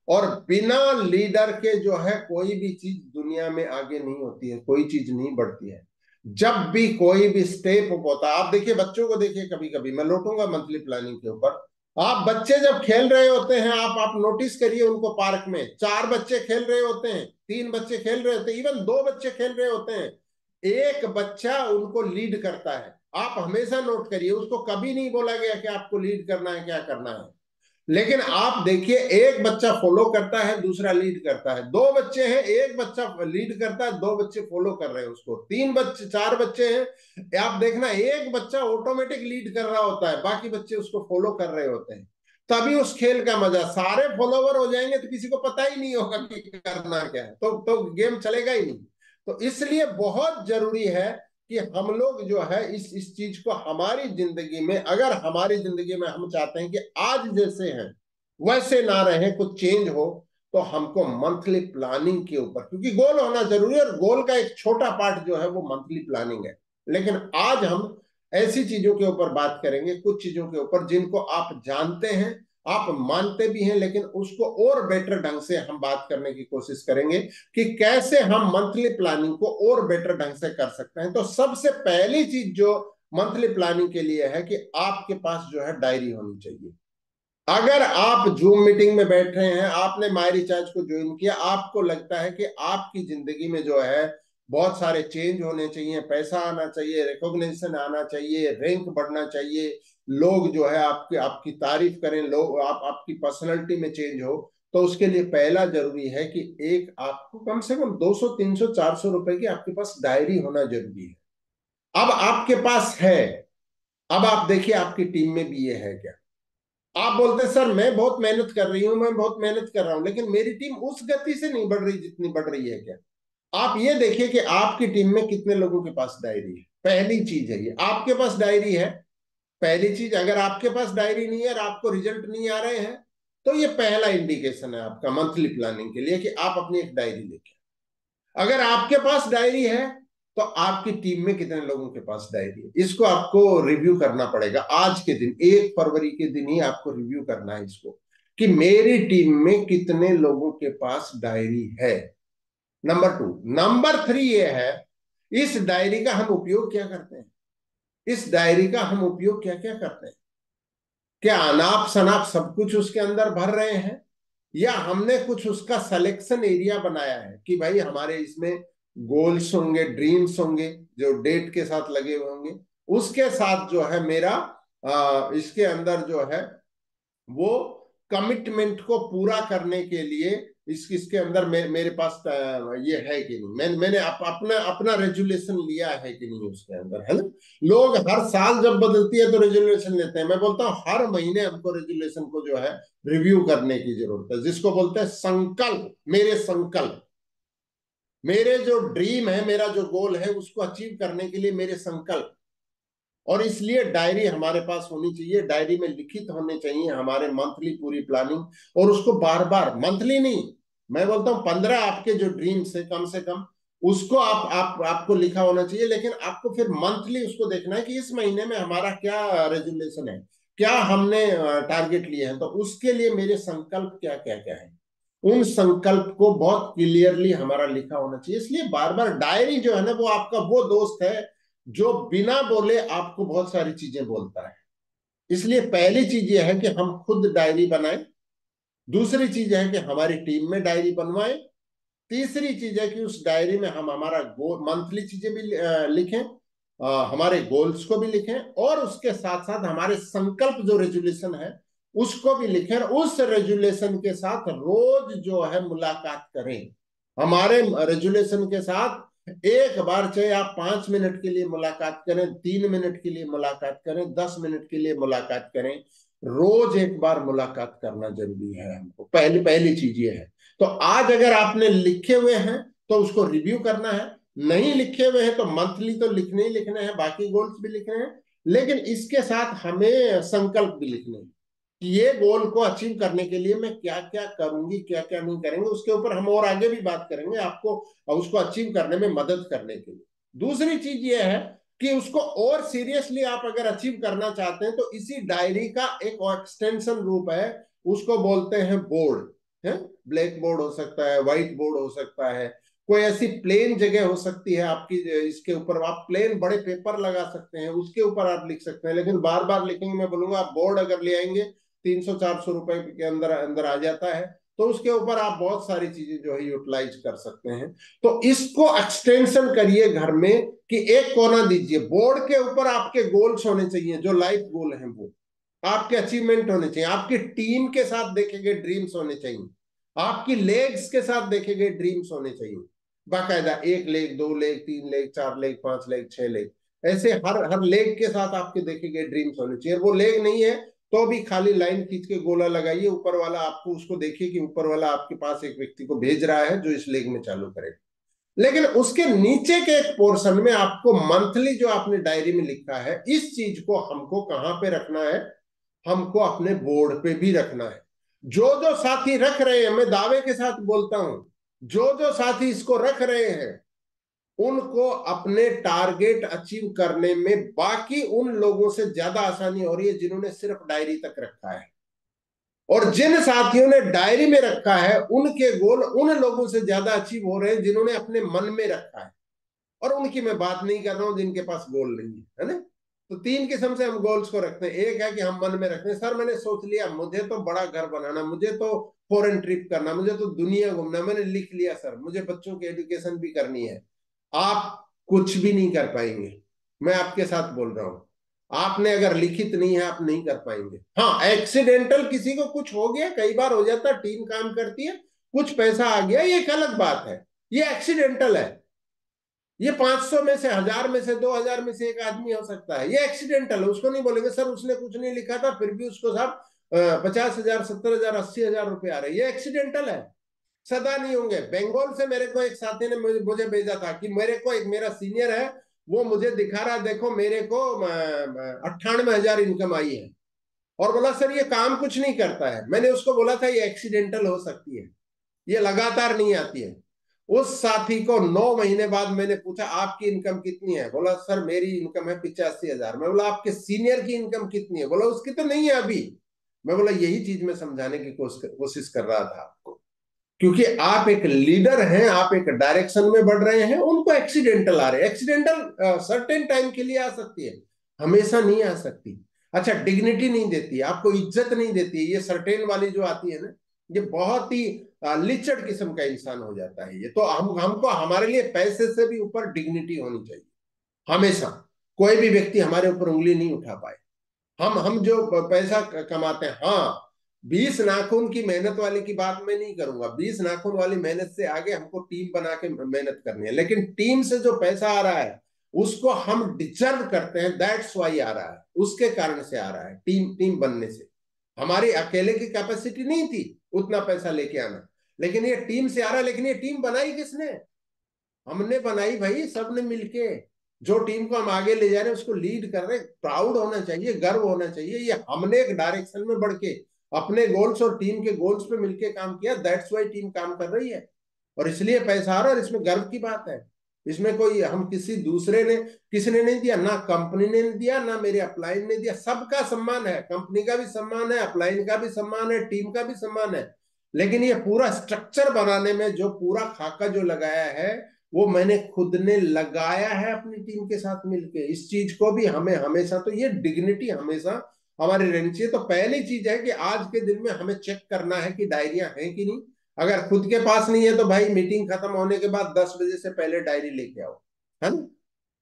और बिना लीडर के जो है कोई भी चीज दुनिया में आगे नहीं होती है, कोई चीज नहीं बढ़ती है। जब भी कोई भी स्टेप होता है, आप देखिए बच्चों को देखिए, कभी कभी मैं लौटूंगा मंथली प्लानिंग के ऊपर। आप बच्चे जब खेल रहे होते हैं, आप नोटिस करिए उनको, पार्क में 4 बच्चे खेल रहे होते हैं, 3 बच्चे खेल रहे होते हैं, इवन 2 बच्चे खेल रहे होते हैं, एक बच्चा उनको लीड करता है। आप हमेशा नोट करिए, उसको कभी नहीं बोला गया कि आपको लीड करना है, क्या करना है। लेकिन आप देखिए, एक बच्चा फॉलो करता है, दूसरा लीड करता है। 2 बच्चे हैं, एक बच्चा लीड करता है, 2 बच्चे फॉलो कर रहे हैं उसको। 3 बच्चे, 4 बच्चे हैं, आप देखना एक बच्चा ऑटोमेटिक लीड कर रहा होता है, बाकी बच्चे उसको फॉलो कर रहे होते हैं। तभी उस खेल का मजा। सारे फॉलोवर हो जाएंगे तो किसी को पता ही नहीं होगा कि करना क्या है, तो गेम चलेगा ही नहीं। तो इसलिए बहुत जरूरी है कि हम लोग जो है इस चीज को हमारी जिंदगी में, अगर हमारी जिंदगी में हम चाहते हैं कि आज जैसे हैं वैसे ना रहे, कुछ चेंज हो, तो हमको मंथली प्लानिंग के ऊपर, क्योंकि गोल होना जरूरी है और गोल का एक छोटा पार्ट जो है वो मंथली प्लानिंग है। लेकिन आज हम ऐसी चीजों के ऊपर बात करेंगे, कुछ चीजों के ऊपर जिनको आप जानते हैं, आप मानते भी हैं, लेकिन उसको और बेटर ढंग से हम बात करने की कोशिश करेंगे कि कैसे हम मंथली प्लानिंग को और बेटर ढंग से कर सकते हैं। तो सबसे पहली चीज जो मंथली प्लानिंग के लिए है कि आपके पास जो है डायरी होनी चाहिए। अगर आप जूम मीटिंग में बैठ रहे हैं, आपने माई रिचार्ज को ज्वाइन किया, आपको लगता है कि आपकी जिंदगी में जो है बहुत सारे चेंज होने चाहिए, पैसा आना चाहिए, रिकॉग्निशन आना चाहिए, रैंक बढ़ना चाहिए, लोग जो है आपकी आपकी तारीफ करें, लोग आपकी पर्सनैलिटी में चेंज हो, तो उसके लिए पहला जरूरी है कि एक आपको कम से कम 200 300 400 रुपए की आपके पास डायरी होना जरूरी है। अब आपके पास है, अब आप देखिए आपकी टीम में भी ये है क्या। आप बोलते हैं सर मैं बहुत मेहनत कर रही हूं, मैं बहुत मेहनत कर रहा हूं, लेकिन मेरी टीम उस गति से नहीं बढ़ रही जितनी बढ़ रही है क्या। आप ये देखिए कि आपकी टीम में कितने लोगों के पास डायरी है। पहली चीज है ये, आपके पास डायरी है। पहली चीज, अगर आपके पास डायरी नहीं है और आपको रिजल्ट नहीं आ रहे हैं, तो ये पहला इंडिकेशन है आपका मंथली प्लानिंग के लिए कि आप अपनी एक डायरी लेके। अगर आपके पास डायरी है तो आपकी टीम में कितने लोगों के पास डायरी है, इसको आपको रिव्यू करना पड़ेगा। आज के दिन 1 फरवरी के दिन ही आपको रिव्यू करना है इसको, कि मेरी टीम में कितने लोगों के पास डायरी है। नंबर 2। नंबर 3 ये है, इस डायरी का हम उपयोग क्या करते हैं। इस डायरी का हम उपयोग क्या क्या करते हैं। क्या अनाप शनाप सब कुछ उसके अंदर भर रहे हैं, या हमने कुछ उसका सिलेक्शन एरिया बनाया है कि भाई हमारे इसमें गोल्स होंगे, ड्रीम्स होंगे जो डेट के साथ लगे हुए होंगे, उसके साथ जो है मेरा इसके अंदर जो है वो कमिटमेंट को पूरा करने के लिए इसके अंदर मेरे पास ये है कि नहीं, मैंने अपना अपना रेजुलेशन लिया है कि नहीं उसके अंदर, है ना। लोग हर साल जब बदलती है तो रेजुलेशन लेते हैं, मैं बोलता हूँ हर महीने हमको रेजुलेशन को जो है रिव्यू करने की जरूरत है, जिसको बोलते हैं संकल्प। मेरे संकल्प, मेरे जो ड्रीम है, मेरा जो गोल है, उसको अचीव करने के लिए मेरे संकल्प। और इसलिए डायरी हमारे पास होनी चाहिए। डायरी में लिखित होने चाहिए हमारे मंथली पूरी प्लानिंग, और उसको बार बार, मंथली नहीं, मैं बोलता हूँ 15 आपके जो ड्रीम्स है कम से कम उसको आपको लिखा होना चाहिए। लेकिन आपको फिर मंथली उसको देखना है कि इस महीने में हमारा क्या रेजुलेशन है, क्या हमने टारगेट लिए हैं, तो उसके लिए मेरे संकल्प क्या क्या क्या है, उन संकल्प को बहुत क्लियरली हमारा लिखा होना चाहिए। इसलिए बार बार डायरी जो है ना, वो आपका वो दोस्त है जो बिना बोले आपको बहुत सारी चीजें बोलता है। इसलिए पहली चीज ये है कि हम खुद डायरी बनाएं। दूसरी चीज है कि हमारी टीम में डायरी बनवाएं। तीसरी चीज है कि उस डायरी में हम हमारा गोल, मंथली चीजें भी लिखें, हमारे गोल्स को भी लिखें, और उसके साथ साथ हमारे संकल्प जो रेजुलेशन है उसको भी लिखें। उस रेजुलेशन के साथ रोज जो है मुलाकात करें। हमारे रेजुलेशन के साथ एक बार, चाहे आप 5 मिनट के लिए मुलाकात करें, 3 मिनट के लिए मुलाकात करें, 10 मिनट के लिए मुलाकात करें, रोज एक बार मुलाकात करना जरूरी है हमको। पहली पहली चीज ये है। तो आज अगर आपने लिखे हुए हैं तो उसको रिव्यू करना है, नहीं लिखे हुए हैं तो मंथली तो लिखने ही लिखने हैं, बाकी गोल्स भी लिखने हैं, लेकिन इसके साथ हमें संकल्प भी लिखने हैं कि ये गोल को अचीव करने के लिए मैं क्या क्या करूंगी, क्या क्या नहीं करेंगे। उसके ऊपर हम और आगे भी बात करेंगे आपको उसको अचीव करने में मदद करने के लिए। दूसरी चीज ये है कि उसको और सीरियसली आप अगर अचीव करना चाहते हैं तो इसी डायरी का एक एक्सटेंशन रूप है, उसको बोलते हैं बोर्ड। है, ब्लैक बोर्ड हो सकता है, व्हाइट बोर्ड हो सकता है, कोई ऐसी प्लेन जगह हो सकती है आपकी, इसके ऊपर आप प्लेन बड़े पेपर लगा सकते हैं, उसके ऊपर आप लिख सकते हैं। लेकिन बार बार लिखेंगे, मैं बोलूंगा आप बोर्ड अगर ले आएंगे 300 400 रुपए के अंदर अंदर आ जाता है, तो उसके ऊपर आप बहुत सारी चीजें जो है यूटिलाइज कर सकते हैं। तो इसको एक्सटेंशन करिए घर में कि एक कोना दीजिए, बोर्ड के ऊपर आपके गोल्स होने चाहिए, जो लाइफ गोल हैं वो आपके अचीवमेंट होने चाहिए, आपकी टीम के साथ देखे गए ड्रीम्स होने चाहिए, आपकी लेग्स के साथ देखे गए ड्रीम्स होने चाहिए। बाकायदा 1 leg, 2 leg, 3 leg, 4 leg, 5 leg, 6 leg, ऐसे हर हर लेग के साथ आपके देखे गए ड्रीम्स होने चाहिए। वो लेग नहीं है तो भी खाली लाइन खींच के गोला लगाइए, ऊपर वाला आपको उसको देखिए कि ऊपर वाला आपके पास एक व्यक्ति को भेज रहा है जो इस लेग में चालू करे। लेकिन उसके नीचे के एक पोर्शन में आपको मंथली जो आपने डायरी में लिखा है, इस चीज को हमको कहां पे रखना है, हमको अपने बोर्ड पे भी रखना है। जो जो साथी रख रहे हैं, मैं दावे के साथ बोलता हूं, जो जो साथी इसको रख रहे हैं उनको अपने टारगेट अचीव करने में बाकी उन लोगों से ज्यादा आसानी हो रही है जिन्होंने सिर्फ डायरी तक रखा है। और जिन साथियों ने डायरी में रखा है उनके गोल उन लोगों से ज्यादा अचीव हो रहे हैं जिन्होंने अपने मन में रखा है। और उनकी मैं बात नहीं कर रहा हूं जिनके पास गोल नहीं है ना। तो 3 किस्म से हम गोल्स को रखते हैं। एक है कि हम मन में रखते हैं, सर मैंने सोच लिया मुझे तो बड़ा घर बनाना, मुझे तो फॉरेन ट्रिप करना, मुझे तो दुनिया घूमना, मैंने लिख लिया सर, मुझे बच्चों की एजुकेशन भी करनी है। आप कुछ भी नहीं कर पाएंगे, मैं आपके साथ बोल रहा हूं। आपने अगर लिखित नहीं है आप नहीं कर पाएंगे। हाँ, एक्सीडेंटल किसी को कुछ हो गया, कई बार हो जाता है, टीम काम करती है, कुछ पैसा आ गया, ये एक अलग बात है, ये एक्सीडेंटल है। ये 500 में से, 1000 में से, 2000 में से एक आदमी हो सकता है, ये एक्सीडेंटल है। उसको नहीं बोलेंगे सर उसने कुछ नहीं लिखा था फिर भी उसको साहब 50,000, 70,000, 80,000 रुपये आ रहे, ये एक्सीडेंटल है। सदा नहीं होंगे। बंगाल से मेरे को एक साथी ने मुझे भेजा था कि मेरे को एक मेरा सीनियर है, वो मुझे दिखा रहा, देखो मेरे को 98,000 इनकम आई है, और बोला सर ये काम कुछ नहीं करता है। मैंने उसको बोला था ये एक्सीडेंटल हो सकती है, ये लगातार नहीं आती है। उस साथी को 9 महीने बाद मैंने पूछा आपकी इनकम कितनी है, बोला सर मेरी इनकम है 85,000। मैं बोला आपके सीनियर की इनकम कितनी है, बोला उसकी तो नहीं है अभी। मैं बोला यही चीज मैं समझाने की कोशिश कर रहा था आपको, क्योंकि आप एक लीडर हैं, आप एक डायरेक्शन में बढ़ रहे हैं, उनको एक्सीडेंटल आ रहे हैं। एक्सीडेंटल सर्टेन टाइम के लिए आ सकती है, हमेशा नहीं आ सकती। अच्छा, डिग्निटी नहीं देती, आपको इज्जत नहीं देती, ये सर्टेन वाली जो आती है ना, ये बहुत ही लिचड़ किस्म का इंसान हो जाता है ये। तो हमको हमारे लिए पैसे से भी ऊपर डिग्निटी होनी चाहिए हमेशा। कोई भी व्यक्ति हमारे ऊपर उंगली नहीं उठा पाए। हम जो पैसा कमाते हैं, हाँ, 20 नाखून की मेहनत वाली की बात मैं नहीं करूंगा, 20 नाखून वाली मेहनत से आगे हमको टीम बना के मेहनत करनी है, लेकिन टीम से जो पैसा आ रहा है उसको हम डिजर्व करते हैं, दैट्स वाई आ रहा है, उसके कारण से आ रहा है, टीम टीम बनने से। हमारी अकेले की कैपेसिटी नहीं थी उतना पैसा लेके आना, लेकिन ये टीम से आ रहा है। लेकिन ये टीम बनाई किसने? हमने बनाई भाई, सबने मिलके। जो टीम को हम आगे ले जा रहे हैं उसको लीड कर रहे हैं, प्राउड होना चाहिए, गर्व होना चाहिए, ये हमने एक डायरेक्शन में बढ़ के अपने गोल्स और टीम के गोल्स पे मिलके काम किया, दैट्स वाई टीम काम कर रही है, और इसलिए पैसा आ रहा है, और इसमें गर्व की बात है। इसमें कोई हम किसी दूसरे ने, किसी ने नहीं दिया, ना कंपनी ने दिया, ना मेरे अपलाइन ने दिया, सबका सम्मान है, कंपनी का भी सम्मान है, अपलाइन का भी सम्मान है, टीम का भी सम्मान है। लेकिन ये पूरा स्ट्रक्चर बनाने में जो पूरा खाका जो लगाया है, वो मैंने खुद ने लगाया है अपनी टीम के साथ मिलके। इस चीज को भी हमें हमेशा, तो ये डिग्निटी हमेशा हमारी रहनी चाहिए। तो पहली चीज है कि आज के दिन में हमें चेक करना है कि डायरिया है कि नहीं। अगर खुद के पास नहीं है तो भाई मीटिंग खत्म होने के बाद 10 बजे से पहले डायरी लेके आओ, है ना।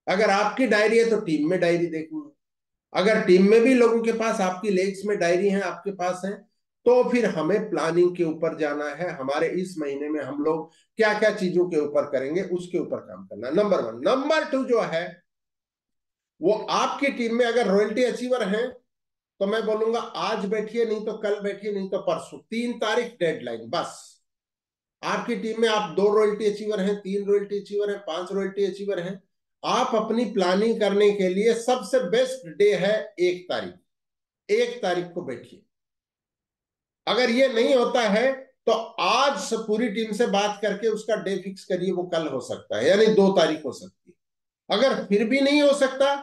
अगर आपकी डायरी है तो टीम में डायरी देखनी है। अगर टीम में भी लोगों के पास आपकी लेग्स में डायरी है, आपके पास है, तो फिर हमें प्लानिंग के ऊपर जाना है। हमारे इस महीने में हम लोग क्या क्या चीजों के ऊपर करेंगे उसके ऊपर काम करना, नंबर 1। नंबर 2 जो है, वो आपकी टीम में अगर रॉयल्टी अचीवर हैं तो मैं बोलूंगा आज बैठिए, नहीं तो कल बैठिए, नहीं तो परसों, 3 तारीख डेडलाइन बस। आपकी टीम में आप 2 रॉयल्टी अचीवर हैं, 3 रॉयल्टी अचीवर हैं, 5 रॉयल्टी अचीवर हैं, आप अपनी प्लानिंग करने के लिए सबसे बेस्ट डे है 1 तारीख। 1 तारीख को बैठिए। अगर ये नहीं होता है तो आज पूरी टीम से बात करके उसका डे फिक्स करिए, वो कल हो सकता है, यानी 2 तारीख हो सकती है। अगर फिर भी नहीं हो सकता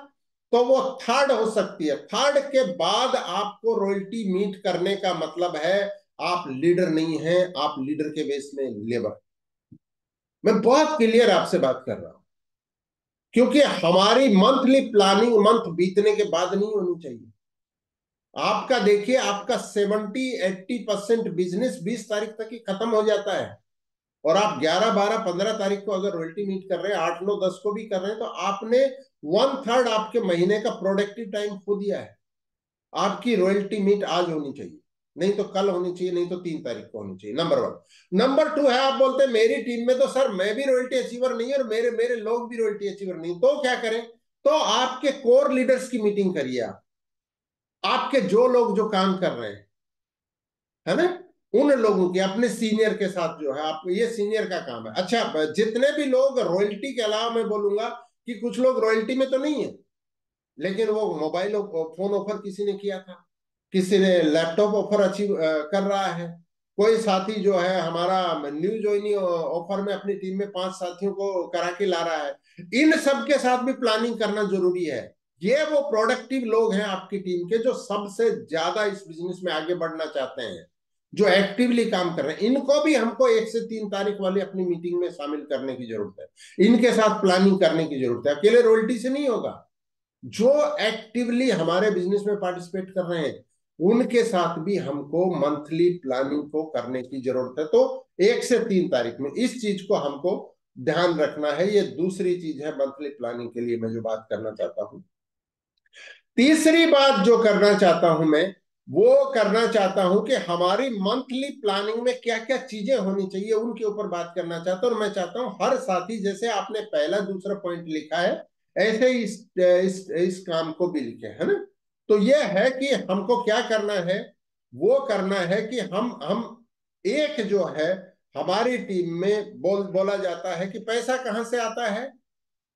तो वो थर्ड हो सकती है। थर्ड के बाद आपको रॉयल्टी मीट करने का मतलब है आप लीडर नहीं हैं, आप लीडर के बेस में लेबर। मैं बहुत क्लियर आपसे बात कर रहा हूं, क्योंकि हमारी मंथली प्लानिंग मंथ बीतने के बाद नहीं होनी चाहिए। आपका देखिए, आपका 70-80% बिजनेस 20 तारीख तक ही खत्म हो जाता है, और आप 11, 12, 15 तारीख को अगर रॉयल्टी मीट कर रहे हैं, 8, 9, 10 को भी कर रहे हैं, तो आपने 1/3 आपके महीने का प्रोडक्टिव टाइम खो दिया है। आपकी रॉयल्टी मीट आज होनी चाहिए, नहीं तो कल होनी चाहिए, नहीं तो 3 तारीख को होनी चाहिए, नंबर 1। नंबर 2 है, आप बोलते हैं मेरी टीम में तो सर मैं भी रॉयल्टी अचीवर नहीं है और मेरे मेरे लोग भी रॉयल्टी अचीवर नहीं, तो क्या करें? तो आपके कोर लीडर्स की मीटिंग करिए आप, आपके जो लोग जो काम कर रहे हैं, है ना, उन लोगों की, अपने सीनियर के साथ जो है, आप, ये सीनियर का काम है। अच्छा, जितने भी लोग रॉयल्टी के अलावा, मैं बोलूंगा कि कुछ लोग रॉयल्टी में तो नहीं है, लेकिन वो मोबाइल फोन ऑफर किसी ने किया था, किसी ने लैपटॉप ऑफर अचीव कर रहा है, कोई साथी जो है हमारा न्यू ज्वाइनिंग ऑफर में अपनी टीम में 5 साथियों को करा के ला रहा है। इन सब के साथ भी प्लानिंग करना जरूरी है। ये वो प्रोडक्टिव लोग हैं आपकी टीम के जो सबसे ज्यादा इस बिजनेस में आगे बढ़ना चाहते हैं, जो एक्टिवली काम कर रहे हैं। इनको भी हमको 1 से 3 तारीख वाली अपनी मीटिंग में शामिल करने की जरूरत है, इनके साथ प्लानिंग करने की जरूरत है। अकेले रॉयल्टी से नहीं होगा। जो एक्टिवली हमारे बिजनेस में पार्टिसिपेट कर रहे हैं उनके साथ भी हमको मंथली प्लानिंग को करने की जरूरत है। तो 1 से 3 तारीख में इस चीज को हमको ध्यान रखना है। ये दूसरी चीज है मंथली प्लानिंग के लिए मैं जो बात करना चाहता हूं। तीसरी बात जो करना चाहता हूं मैं, वो करना चाहता हूं कि हमारी मंथली प्लानिंग में क्या क्या चीजें होनी चाहिए उनके ऊपर बात करना चाहता हूं। और मैं चाहता हूं हर साथी, जैसे आपने पहला दूसरा पॉइंट लिखा है, ऐसे ही इस काम को भी लिखे, है ना। तो ये है कि हमको क्या करना है, वो करना है कि हम एक जो है, हमारी टीम में बोला जाता है कि पैसा कहां से आता है,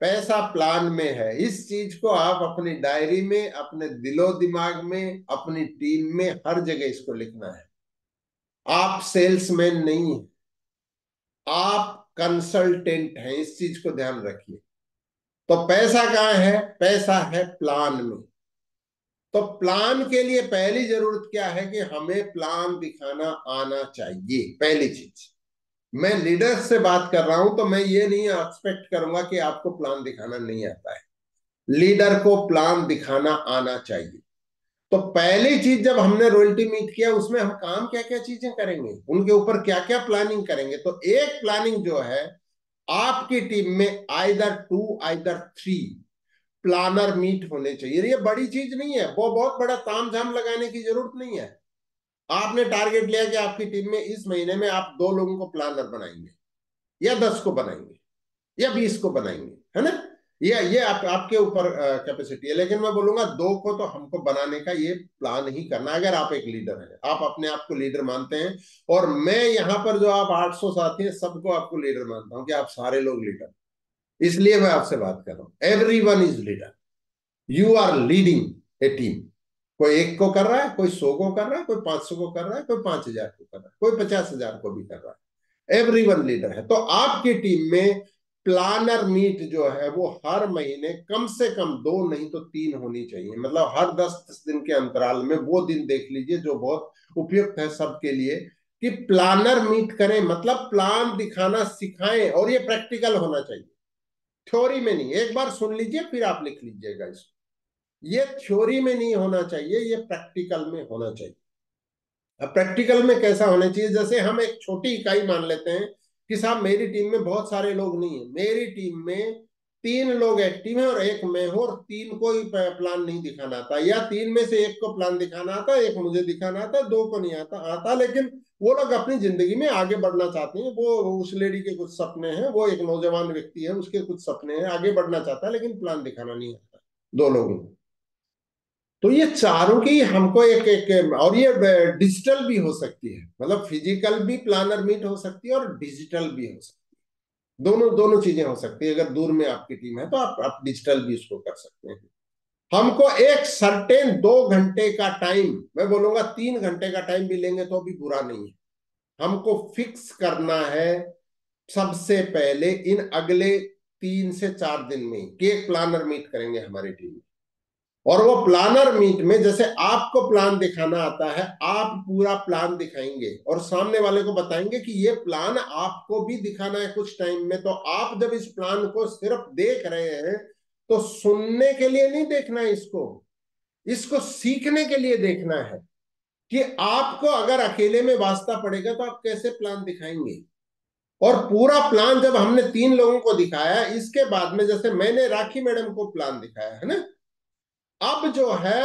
पैसा प्लान में है। इस चीज को आप अपनी डायरी में, अपने दिलो दिमाग में, अपनी टीम में, हर जगह इसको लिखना है। आप सेल्समैन नहीं हैं, आप कंसल्टेंट हैं, इस चीज को ध्यान रखिए। तो पैसा कहाँ है, पैसा है प्लान में। तो प्लान के लिए पहली जरूरत क्या है कि हमें प्लान दिखाना आना चाहिए, पहली चीज। मैं लीडर से बात कर रहा हूं तो मैं ये नहीं एक्सपेक्ट करूंगा कि आपको प्लान दिखाना नहीं आता है। लीडर को प्लान दिखाना आना चाहिए। तो पहली चीज, जब हमने रॉयल्टी मीट किया, उसमें हम काम क्या क्या चीजें करेंगे, उनके ऊपर क्या क्या प्लानिंग करेंगे। तो एक प्लानिंग जो है, आपकी टीम में आइदर 2 आइदर 3 प्लानर मीट होने चाहिए। ये बड़ी चीज नहीं है, वो बहुत बड़ा तामझाम लगाने की जरूरत नहीं है। आपने टारगेट लिया कि आपकी टीम में इस महीने में आप 2 लोगों को प्लानर बनाएंगे, या 10 को बनाएंगे, या 20 को बनाएंगे, है ना। ये आपके ऊपर कैपेसिटी है। लेकिन मैं बोलूंगा 2 को तो हमको बनाने का ये प्लान ही करना, अगर आप एक लीडर हैं, आप अपने आप को लीडर मानते हैं। और मैं यहाँ पर जो आप 800 साथी हैं, सबको आपको लीडर मानता हूं कि आप सारे लोग लीडर। इसलिए मैं आपसे बात कर रहा हूं, everyone is leader. You are leading a team. कोई 1 को कर रहा है, कोई 100 को कर रहा है, कोई 500 को कर रहा है, कोई 5,000 को कर रहा है, कोई 50,000 को भी कर रहा है। एवरीवन लीडर है। तो आपकी टीम में प्लानर मीट जो है वो हर महीने कम से कम 2 नहीं तो 3 होनी चाहिए। मतलब हर 10 दिन के अंतराल में वो दिन देख लीजिए जो बहुत उपयुक्त है सबके लिए, कि प्लानर मीट करें। मतलब प्लान दिखाना सिखाएं, और ये प्रैक्टिकल होना चाहिए, थ्योरी में नहीं। एक बार सुन लीजिए फिर आप लिख लीजिएगा इसको। ये थ्योरी में नहीं होना चाहिए, ये प्रैक्टिकल में होना चाहिए। अब प्रैक्टिकल में कैसा होना चाहिए, जैसे हम एक छोटी इकाई मान लेते हैं कि साहब मेरी टीम में बहुत सारे लोग नहीं है, मेरी टीम में 3 लोग एक्टिव हैं और एक मैं हूं, और 3 को ही प्लान नहीं दिखाना आता, या 3 में से 1 को प्लान दिखाना आता, एक मुझे दिखाना आता, 2 को नहीं आता। लेकिन वो लोग अपनी जिंदगी में आगे बढ़ना चाहते हैं। वो उस लेडी के कुछ सपने हैं, वो एक नौजवान व्यक्ति है, उसके कुछ सपने हैं, आगे बढ़ना चाहता है, लेकिन प्लान दिखाना नहीं आता 2 लोगों को। तो ये चारों की हमको एक एक, और ये डिजिटल भी हो सकती है, मतलब फिजिकल भी प्लानर मीट हो सकती है और डिजिटल भी हो सकती है। दोनों दोनों चीजें हो सकती है। अगर दूर में आपकी टीम है तो आप डिजिटल भी उसको कर सकते हैं। हमको एक सर्टेन 2 घंटे का टाइम, मैं बोलूंगा 3 घंटे का टाइम भी लेंगे तो भी बुरा नहीं है, हमको फिक्स करना है सबसे पहले इन अगले 3 से 4 दिन में कि एक प्लानर मीट करेंगे हमारी टीम में। और वो प्लानर मीट में, जैसे आपको प्लान दिखाना आता है, आप पूरा प्लान दिखाएंगे और सामने वाले को बताएंगे कि ये प्लान आपको भी दिखाना है कुछ टाइम में। तो आप जब इस प्लान को सिर्फ देख रहे हैं, तो सुनने के लिए नहीं देखना है इसको, इसको सीखने के लिए देखना है कि आपको अगर अकेले में वास्ता पड़ेगा तो आप कैसे प्लान दिखाएंगे। और पूरा प्लान जब हमने 3 लोगों को दिखाया, इसके बाद में जैसे मैंने राखी मैडम को प्लान दिखाया है ना, अब जो है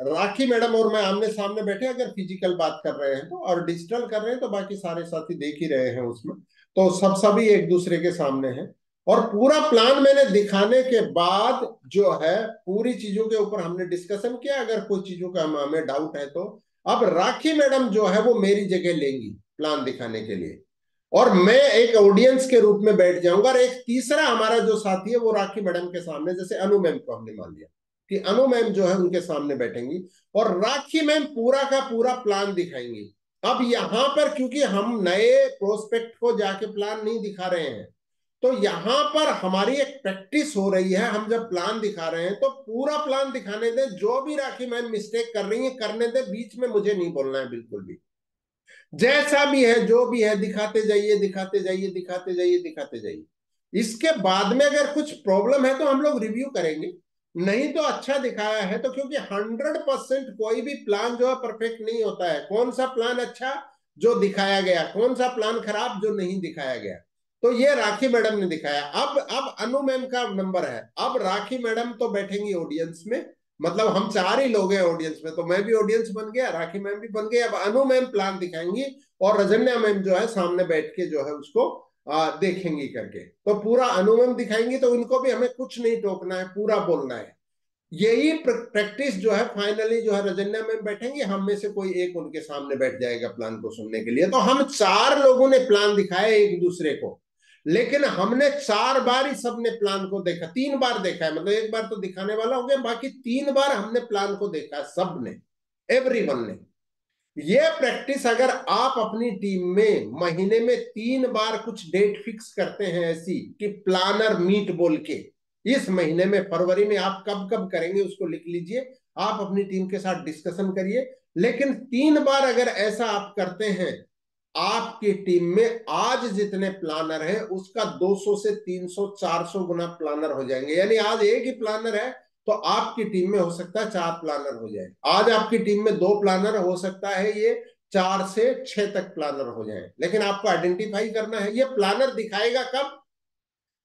राखी मैडम और मैं आमने सामने बैठे, अगर फिजिकल बात कर रहे हैं तो, और डिजिटल कर रहे हैं तो बाकी सारे साथी देख ही रहे हैं उसमें, तो सभी एक दूसरे के सामने हैं। और पूरा प्लान मैंने दिखाने के बाद जो है, पूरी चीजों के ऊपर हमने डिस्कशन किया, अगर कोई चीजों का हमें डाउट है तो अब राखी मैडम जो है वो मेरी जगह लेंगी प्लान दिखाने के लिए, और मैं एक ऑडियंस के रूप में बैठ जाऊंगा। और एक तीसरा हमारा जो साथी है वो राखी मैडम के सामने, जैसे अनु मैम को हमने मान लिया कि अनु मैम जो है उनके सामने बैठेंगी, और राखी मैम पूरा का पूरा प्लान दिखाएंगी। अब यहां पर क्योंकि हम नए प्रोस्पेक्ट को जाके प्लान नहीं दिखा रहे हैं, तो यहां पर हमारी एक प्रैक्टिस हो रही है। हम जब प्लान दिखा रहे हैं तो पूरा प्लान दिखाने दें, जो भी राखी मैम मिस्टेक कर रही है करने दें, बीच में मुझे नहीं बोलना है बिल्कुल भी। जैसा भी है जो भी है दिखाते जाइए, दिखाते जाइए, दिखाते जाइए, दिखाते जाइए। इसके बाद में अगर कुछ प्रॉब्लम है तो हम लोग रिव्यू करेंगे, नहीं तो अच्छा दिखाया है तो। क्योंकि 100% कोई भी प्लान जो है परफेक्ट नहीं होता है। कौन सा प्लान अच्छा, जो दिखाया गया, कौन सा प्लान खराब, जो नहीं दिखाया गया। तो ये राखी मैडम ने दिखाया। अब अनु मैम का नंबर है। अब राखी मैडम तो बैठेंगी ऑडियंस में, मतलब हम चार ही लोग हैं ऑडियंस में, तो मैं भी ऑडियंस बन गया, राखी मैम भी बन गई। अब अनु मैम प्लान दिखाएंगी और रजन्या मैम जो है सामने बैठ के जो है उसको देखेंगी करके। तो पूरा अनु मैम दिखाएंगी, तो इनको भी हमें कुछ नहीं टोकना है, पूरा बोलना है। यही प्रैक्टिस जो है फाइनली जो है रजन्या मैम बैठेंगे, हम में से कोई एक उनके सामने बैठ जाएगा प्लान को सुनने के लिए। तो हम चार लोगों ने प्लान दिखाया एक दूसरे को, लेकिन हमने चार बार ही सबने प्लान को देखा, तीन बार देखा है, मतलब एक बार तो दिखाने वाला हो गया, बाकी तीन बार हमने प्लान को देखा, सबने, एवरीवन ने। ये प्रैक्टिस अगर आप अपनी टीम में महीने में तीन बार कुछ डेट फिक्स करते हैं ऐसी कि प्लानर मीट बोल के, इस महीने में फरवरी में आप कब कब करेंगे उसको लिख लीजिए, आप अपनी टीम के साथ डिस्कशन करिए। लेकिन तीन बार अगर ऐसा आप करते हैं, आपकी टीम में आज जितने प्लानर हैं उसका 200 से 300 400 गुना प्लानर हो जाएंगे। यानी आज एक ही प्लानर है तो आपकी टीम में हो सकता है चार प्लानर हो जाए, आज आपकी टीम में दो प्लानर हो सकता है ये चार से छह तक प्लानर हो जाए। लेकिन आपको आइडेंटिफाई करना है। ये प्लानर दिखाएगा कब?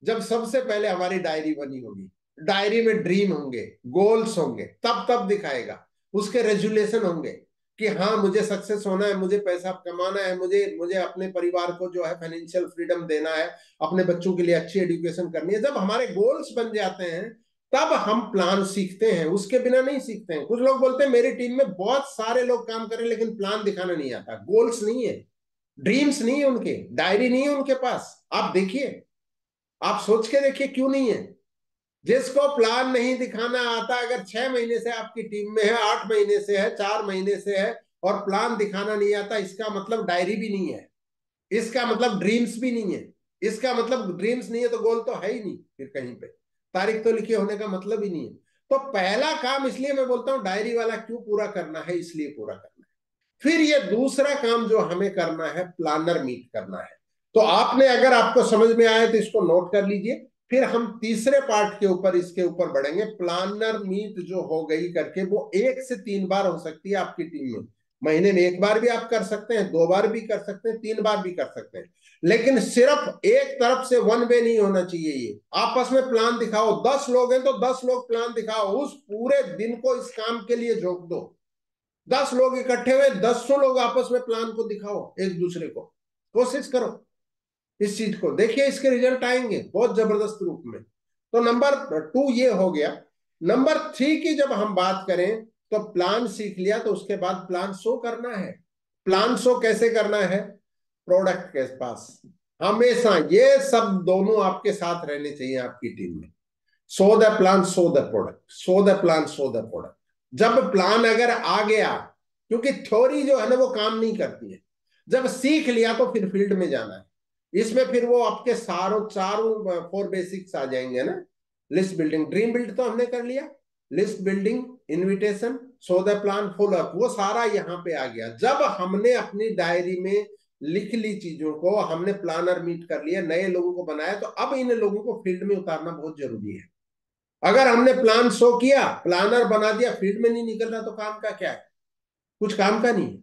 जब सबसे पहले हमारी डायरी बनी होगी, डायरी में ड्रीम होंगे, गोल्स होंगे, तब तब दिखाएगा। उसके रेजुलेशन होंगे कि हाँ मुझे सक्सेस होना है, मुझे पैसा कमाना है, मुझे मुझे अपने परिवार को जो है फाइनेंशियल फ्रीडम देना है, अपने बच्चों के लिए अच्छी एजुकेशन करनी है। जब हमारे गोल्स बन जाते हैं तब हम प्लान सीखते हैं, उसके बिना नहीं सीखते हैं। कुछ लोग बोलते हैं मेरी टीम में बहुत सारे लोग काम कर रहे हैं लेकिन प्लान दिखाना नहीं आता, गोल्स नहीं है, ड्रीम्स नहीं है, उनके डायरी नहीं है उनके पास। आप देखिए, आप सोच के देखिए क्यों नहीं है। जिसको प्लान नहीं दिखाना आता, अगर 6 महीने से आपकी टीम में है, 8 महीने से है, 4 महीने से है, और प्लान दिखाना नहीं आता, इसका मतलब डायरी भी नहीं है, इसका मतलब ड्रीम्स भी नहीं है। इसका मतलब ड्रीम्स नहीं है तो गोल तो है ही नहीं, फिर कहीं पे तारीख तो लिखे होने का मतलब ही नहीं है। तो पहला काम, इसलिए मैं बोलता हूं डायरी वाला क्यों पूरा करना है, इसलिए पूरा करना है। फिर ये दूसरा काम जो हमें करना है, प्लानर मीट करना है। तो आपने, अगर आपको समझ में आए तो इसको नोट कर लीजिए। फिर हम तीसरे पार्ट के ऊपर, इसके ऊपर बढ़ेंगे। प्लानर मीट जो हो गई करके, वो 1 से 3 बार हो सकती है आपकी टीम में। महीने में एक बार भी आप कर सकते हैं, 2 बार भी कर सकते हैं, 3 बार भी कर सकते हैं। लेकिन सिर्फ एक तरफ से वन वे नहीं होना चाहिए। ये आपस में प्लान दिखाओ, 10 लोग हैं तो 10 लोग प्लान दिखाओ, उस पूरे दिन को इस काम के लिए झोंक दो। 10 लोग इकट्ठे हुए, 10 लोग आपस में प्लान को दिखाओ एक दूसरे को, कोशिश करो इस चीज को, देखिए इसके रिजल्ट आएंगे बहुत जबरदस्त रूप में। तो नंबर 2 ये हो गया। नंबर 3 की जब हम बात करें, तो प्लान सीख लिया, तो उसके बाद प्लान शो करना है। प्लान शो कैसे करना है? प्रोडक्ट के पास हमेशा ये सब दोनों आपके साथ रहने चाहिए आपकी टीम में। Show the plan, show the product, show the plan, show the product. जब प्लान अगर आ गया, क्योंकि थ्योरी जो है ना वो काम नहीं करती है, जब सीख लिया तो फिर फील्ड में जाना है। इसमें फिर वो आपके सारों चारों 4 बेसिक्स आ जाएंगे ना। लिस्ट बिल्डिंग, ड्रीम बिल्ड तो हमने कर लिया, list building, invitation, show the plan, follow up, वो सारा यहाँ पे आ गया। जब हमने अपनी डायरी में लिख ली चीजों को, हमने प्लानर मीट कर लिया, नए लोगों को बनाया, तो अब इन लोगों को फील्ड में उतारना बहुत जरूरी है। अगर हमने प्लान शो किया, प्लानर बना दिया, फील्ड में नहीं निकल रहा, तो काम का क्या है? कुछ काम का नहीं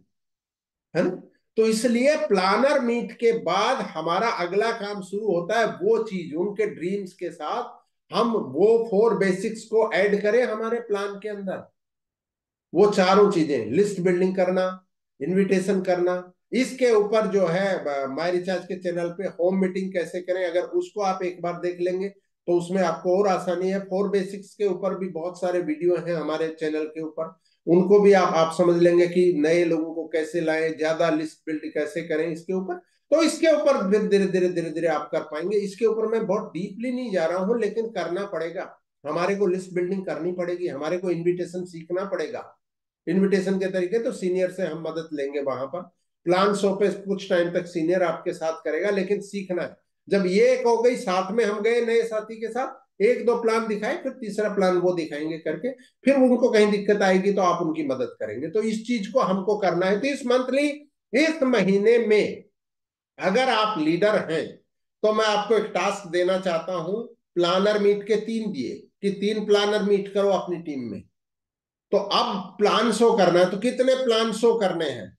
है ना। तो इसलिए प्लानर मीट के बाद हमारा अगला काम शुरू होता है, वो चीज उनके ड्रीम्स के साथ हम वो 4 बेसिक्स को ऐड करें हमारे प्लान के अंदर। वो चारों चीजें, लिस्ट बिल्डिंग करना, इनविटेशन करना, इसके ऊपर जो है माई रिचार्ज के चैनल पे होम मीटिंग कैसे करें, अगर उसको आप एक बार देख लेंगे तो उसमें आपको और आसानी है। 4 बेसिक्स के ऊपर भी बहुत सारे वीडियो हैं हमारे चैनल के ऊपर, उनको भी आप समझ लेंगे कि नए लोगों को कैसे लाएं, ज्यादा लिस्ट बिल्ड कैसे करें इसके ऊपर। तो इसके ऊपर धीरे धीरे धीरे धीरे धीरे आप कर पाएंगे। इसके ऊपर मैं बहुत डीपली नहीं जा रहा हूं, लेकिन करना पड़ेगा। हमारे को लिस्ट बिल्डिंग करनी पड़ेगी, हमारे को इनविटेशन सीखना पड़ेगा। इनविटेशन के तरीके तो सीनियर से हम मदद लेंगे वहां पर। प्लान शो पे कुछ टाइम तक सीनियर आपके साथ करेगा, लेकिन सीखना है। जब ये एक हो गई, साथ में हम गए नए साथी के साथ, एक दो प्लान दिखाए, फिर तीसरा प्लान वो दिखाएंगे करके, फिर उनको कहीं दिक्कत आएगी तो आप उनकी मदद करेंगे। तो इस चीज को हमको करना है। तो इस मंथली, इस महीने में अगर आप लीडर हैं तो मैं आपको एक टास्क देना चाहता हूं। प्लानर मीट के 3 दिए कि 3 प्लानर मीट करो अपनी टीम में। तो अब प्लान शो करना है, तो कितने प्लान शो करने हैं?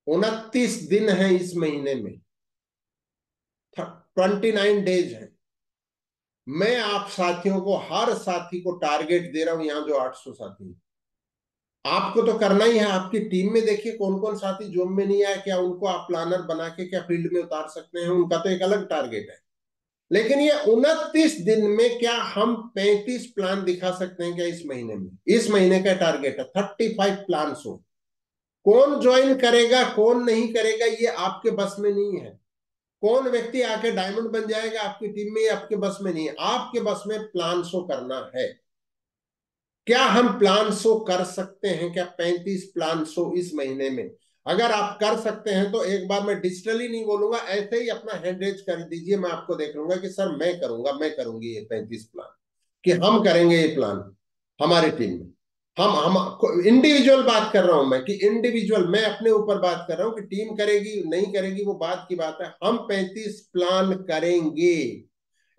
29 दिन है इस महीने में, 29 डेज है। मैं आप साथियों को, हर साथी को टारगेट दे रहा हूं, यहां जो 800 साथी हैं, आपको तो करना ही है। आपकी टीम में देखिए कौन कौन साथी जॉब में नहीं आया, क्या उनको आप प्लानर बना के क्या फील्ड में उतार सकते हैं, उनका तो एक अलग टारगेट है। लेकिन ये 29 दिन में क्या हम 35 प्लान दिखा सकते हैं क्या? इस महीने में, इस महीने का टारगेट है 35 प्लान हो। कौन ज्वाइन करेगा कौन नहीं करेगा ये आपके बस में नहीं है। कौन व्यक्ति आके डायमंड बन जाएगा आपकी टीम में, ये आपके बस में नहीं है। आपके बस में प्लान शो करना है। क्या हम प्लान शो कर सकते हैं क्या? 35 प्लान शो इस महीने में अगर आप कर सकते हैं तो एक बार, मैं डिजिटली नहीं बोलूंगा, ऐसे ही अपना हैंड रेज कर दीजिए, मैं आपको देख लूंगा कि सर मैं करूंगा, मैं करूंगी ये 35 प्लान, कि हम करेंगे ये प्लान हमारी टीम में। हम इंडिविजुअल बात कर रहा हूं मैं, कि इंडिविजुअल, मैं अपने ऊपर बात कर रहा हूं कि टीम करेगी नहीं करेगी वो बात की बात है। हम 35 प्लान करेंगे।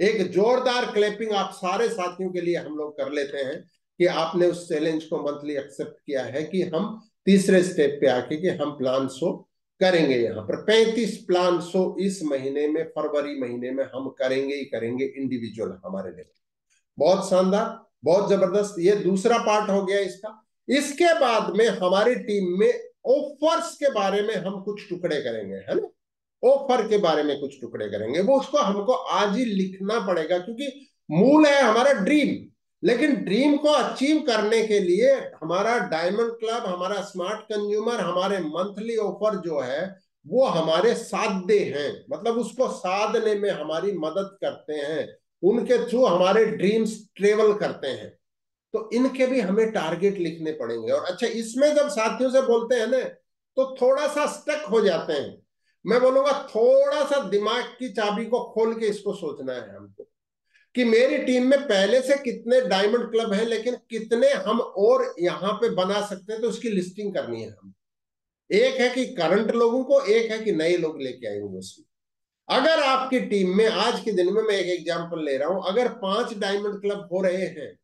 एक जोरदार क्लैपिंग आप सारे साथियों के लिए हम लोग कर लेते हैं कि आपने उस चैलेंज को मंथली एक्सेप्ट किया है, कि हम तीसरे स्टेप पे आके कि हम प्लान शो करेंगे। यहाँ पर 35 प्लान शो इस महीने में, फरवरी महीने में हम करेंगे ही करेंगे, इंडिविजुअल हमारे लिए। बहुत शानदार, बहुत जबरदस्त। ये दूसरा पार्ट हो गया इसका। इसके बाद में हमारी टीम में ऑफर्स के बारे में हम कुछ टुकड़े करेंगे, है ना? ऑफर के बारे में कुछ टुकड़े करेंगे, वो उसको हमको आज ही लिखना पड़ेगा, क्योंकि मूल है हमारा ड्रीम। लेकिन ड्रीम को अचीव करने के लिए हमारा डायमंड क्लब, हमारा स्मार्ट कंज्यूमर, हमारे मंथली ऑफर जो है वो हमारे साध्य हैं, मतलब उसको साधने में हमारी मदद करते हैं, उनके थ्रू हमारे ड्रीम्स ट्रेवल करते हैं। तो इनके भी हमें टारगेट लिखने पड़ेंगे। और अच्छा, इसमें जब साथियों से बोलते हैं ना तो थोड़ा सा स्टक हो जाते हैं। मैं बोलूंगा थोड़ा सा दिमाग की चाबी को खोल के इसको सोचना है हमको, कि मेरी टीम में पहले से कितने डायमंड क्लब हैं, लेकिन कितने हम और यहां पे बना सकते हैं, तो उसकी लिस्टिंग करनी है हम। एक है कि करंट लोगों को, एक है कि नए लोग लेके आएंगे उसमें। अगर आपकी टीम में आज के दिन में, मैं एक एग्जांपल ले रहा हूं, अगर 5 डायमंड क्लब हो रहे हैं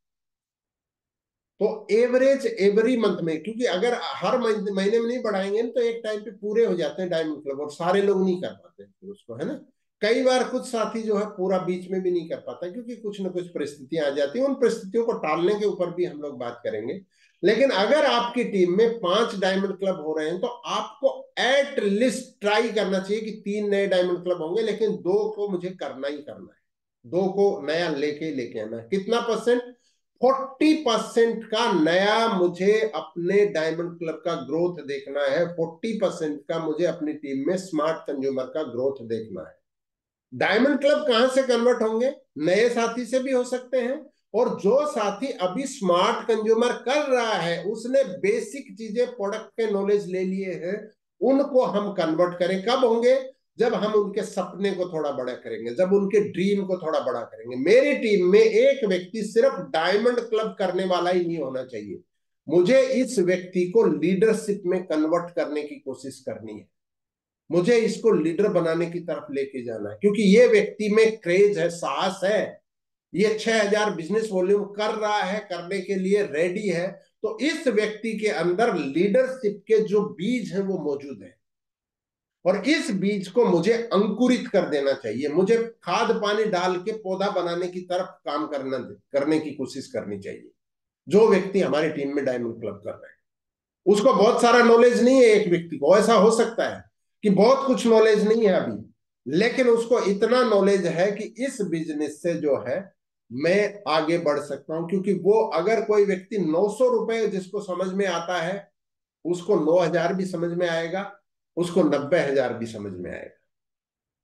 तो एवरेज एवरी मंथ में, क्योंकि अगर हर महीने में नहीं बढ़ाएंगे तो एक टाइम पे पूरे हो जाते हैं डायमंड क्लब, और सारे लोग नहीं कर पाते फिर उसको, है ना? कई बार कुछ साथी जो है पूरा बीच में भी नहीं कर पाता, क्योंकि कुछ ना कुछ परिस्थितियां आ जाती हैं। उन परिस्थितियों को टालने के ऊपर भी हम लोग बात करेंगे। लेकिन अगर आपकी टीम में 5 डायमंड क्लब हो रहे हैं तो आपको एट लिस्ट ट्राई करना चाहिए कि 3 नए डायमंड क्लब होंगे, लेकिन 2 को मुझे करना ही करना है। 2 को नया लेके लेके आना है। कितना परसेंट? 40% का नया मुझे अपने डायमंड क्लब का ग्रोथ देखना है। 40% का मुझे अपनी टीम में स्मार्ट कंज्यूमर का ग्रोथ देखना है। डायमंड क्लब कहां से कन्वर्ट होंगे? नए साथी से भी हो सकते हैं, और जो साथी अभी स्मार्ट कंज्यूमर कर रहा है, उसने बेसिक चीजें, प्रोडक्ट के नॉलेज ले लिए हैं, उनको हम कन्वर्ट करें। कब होंगे? जब हम उनके सपने को थोड़ा बड़ा करेंगे, जब उनके ड्रीम को थोड़ा बड़ा करेंगे। मेरी टीम में एक व्यक्ति सिर्फ डायमंड क्लब करने वाला ही नहीं होना चाहिए, मुझे इस व्यक्ति को लीडरशिप में कन्वर्ट करने की कोशिश करनी है। मुझे इसको लीडर बनाने की तरफ लेके जाना है, क्योंकि ये व्यक्ति में क्रेज है, साहस है, ये 6,000 बिजनेस वॉल्यूम कर रहा है, करने के लिए रेडी है। तो इस व्यक्ति के अंदर लीडरशिप के जो बीज हैं वो मौजूद है, और इस बीज को मुझे अंकुरित कर देना चाहिए। मुझे खाद पानी डाल के पौधा बनाने की तरफ काम करने की कोशिश करनी चाहिए। जो व्यक्ति हमारी टीम में डायमंड क्लब कर रहे हैं, उसको बहुत सारा नॉलेज नहीं है। एक व्यक्ति को ऐसा हो सकता है कि बहुत कुछ नॉलेज नहीं है अभी, लेकिन उसको इतना नॉलेज है कि इस बिजनेस से जो है मैं आगे बढ़ सकता हूं। क्योंकि वो, अगर कोई व्यक्ति 900 रुपए जिसको समझ में आता है, उसको 9,000 भी समझ में आएगा, उसको 90,000 भी समझ में आएगा।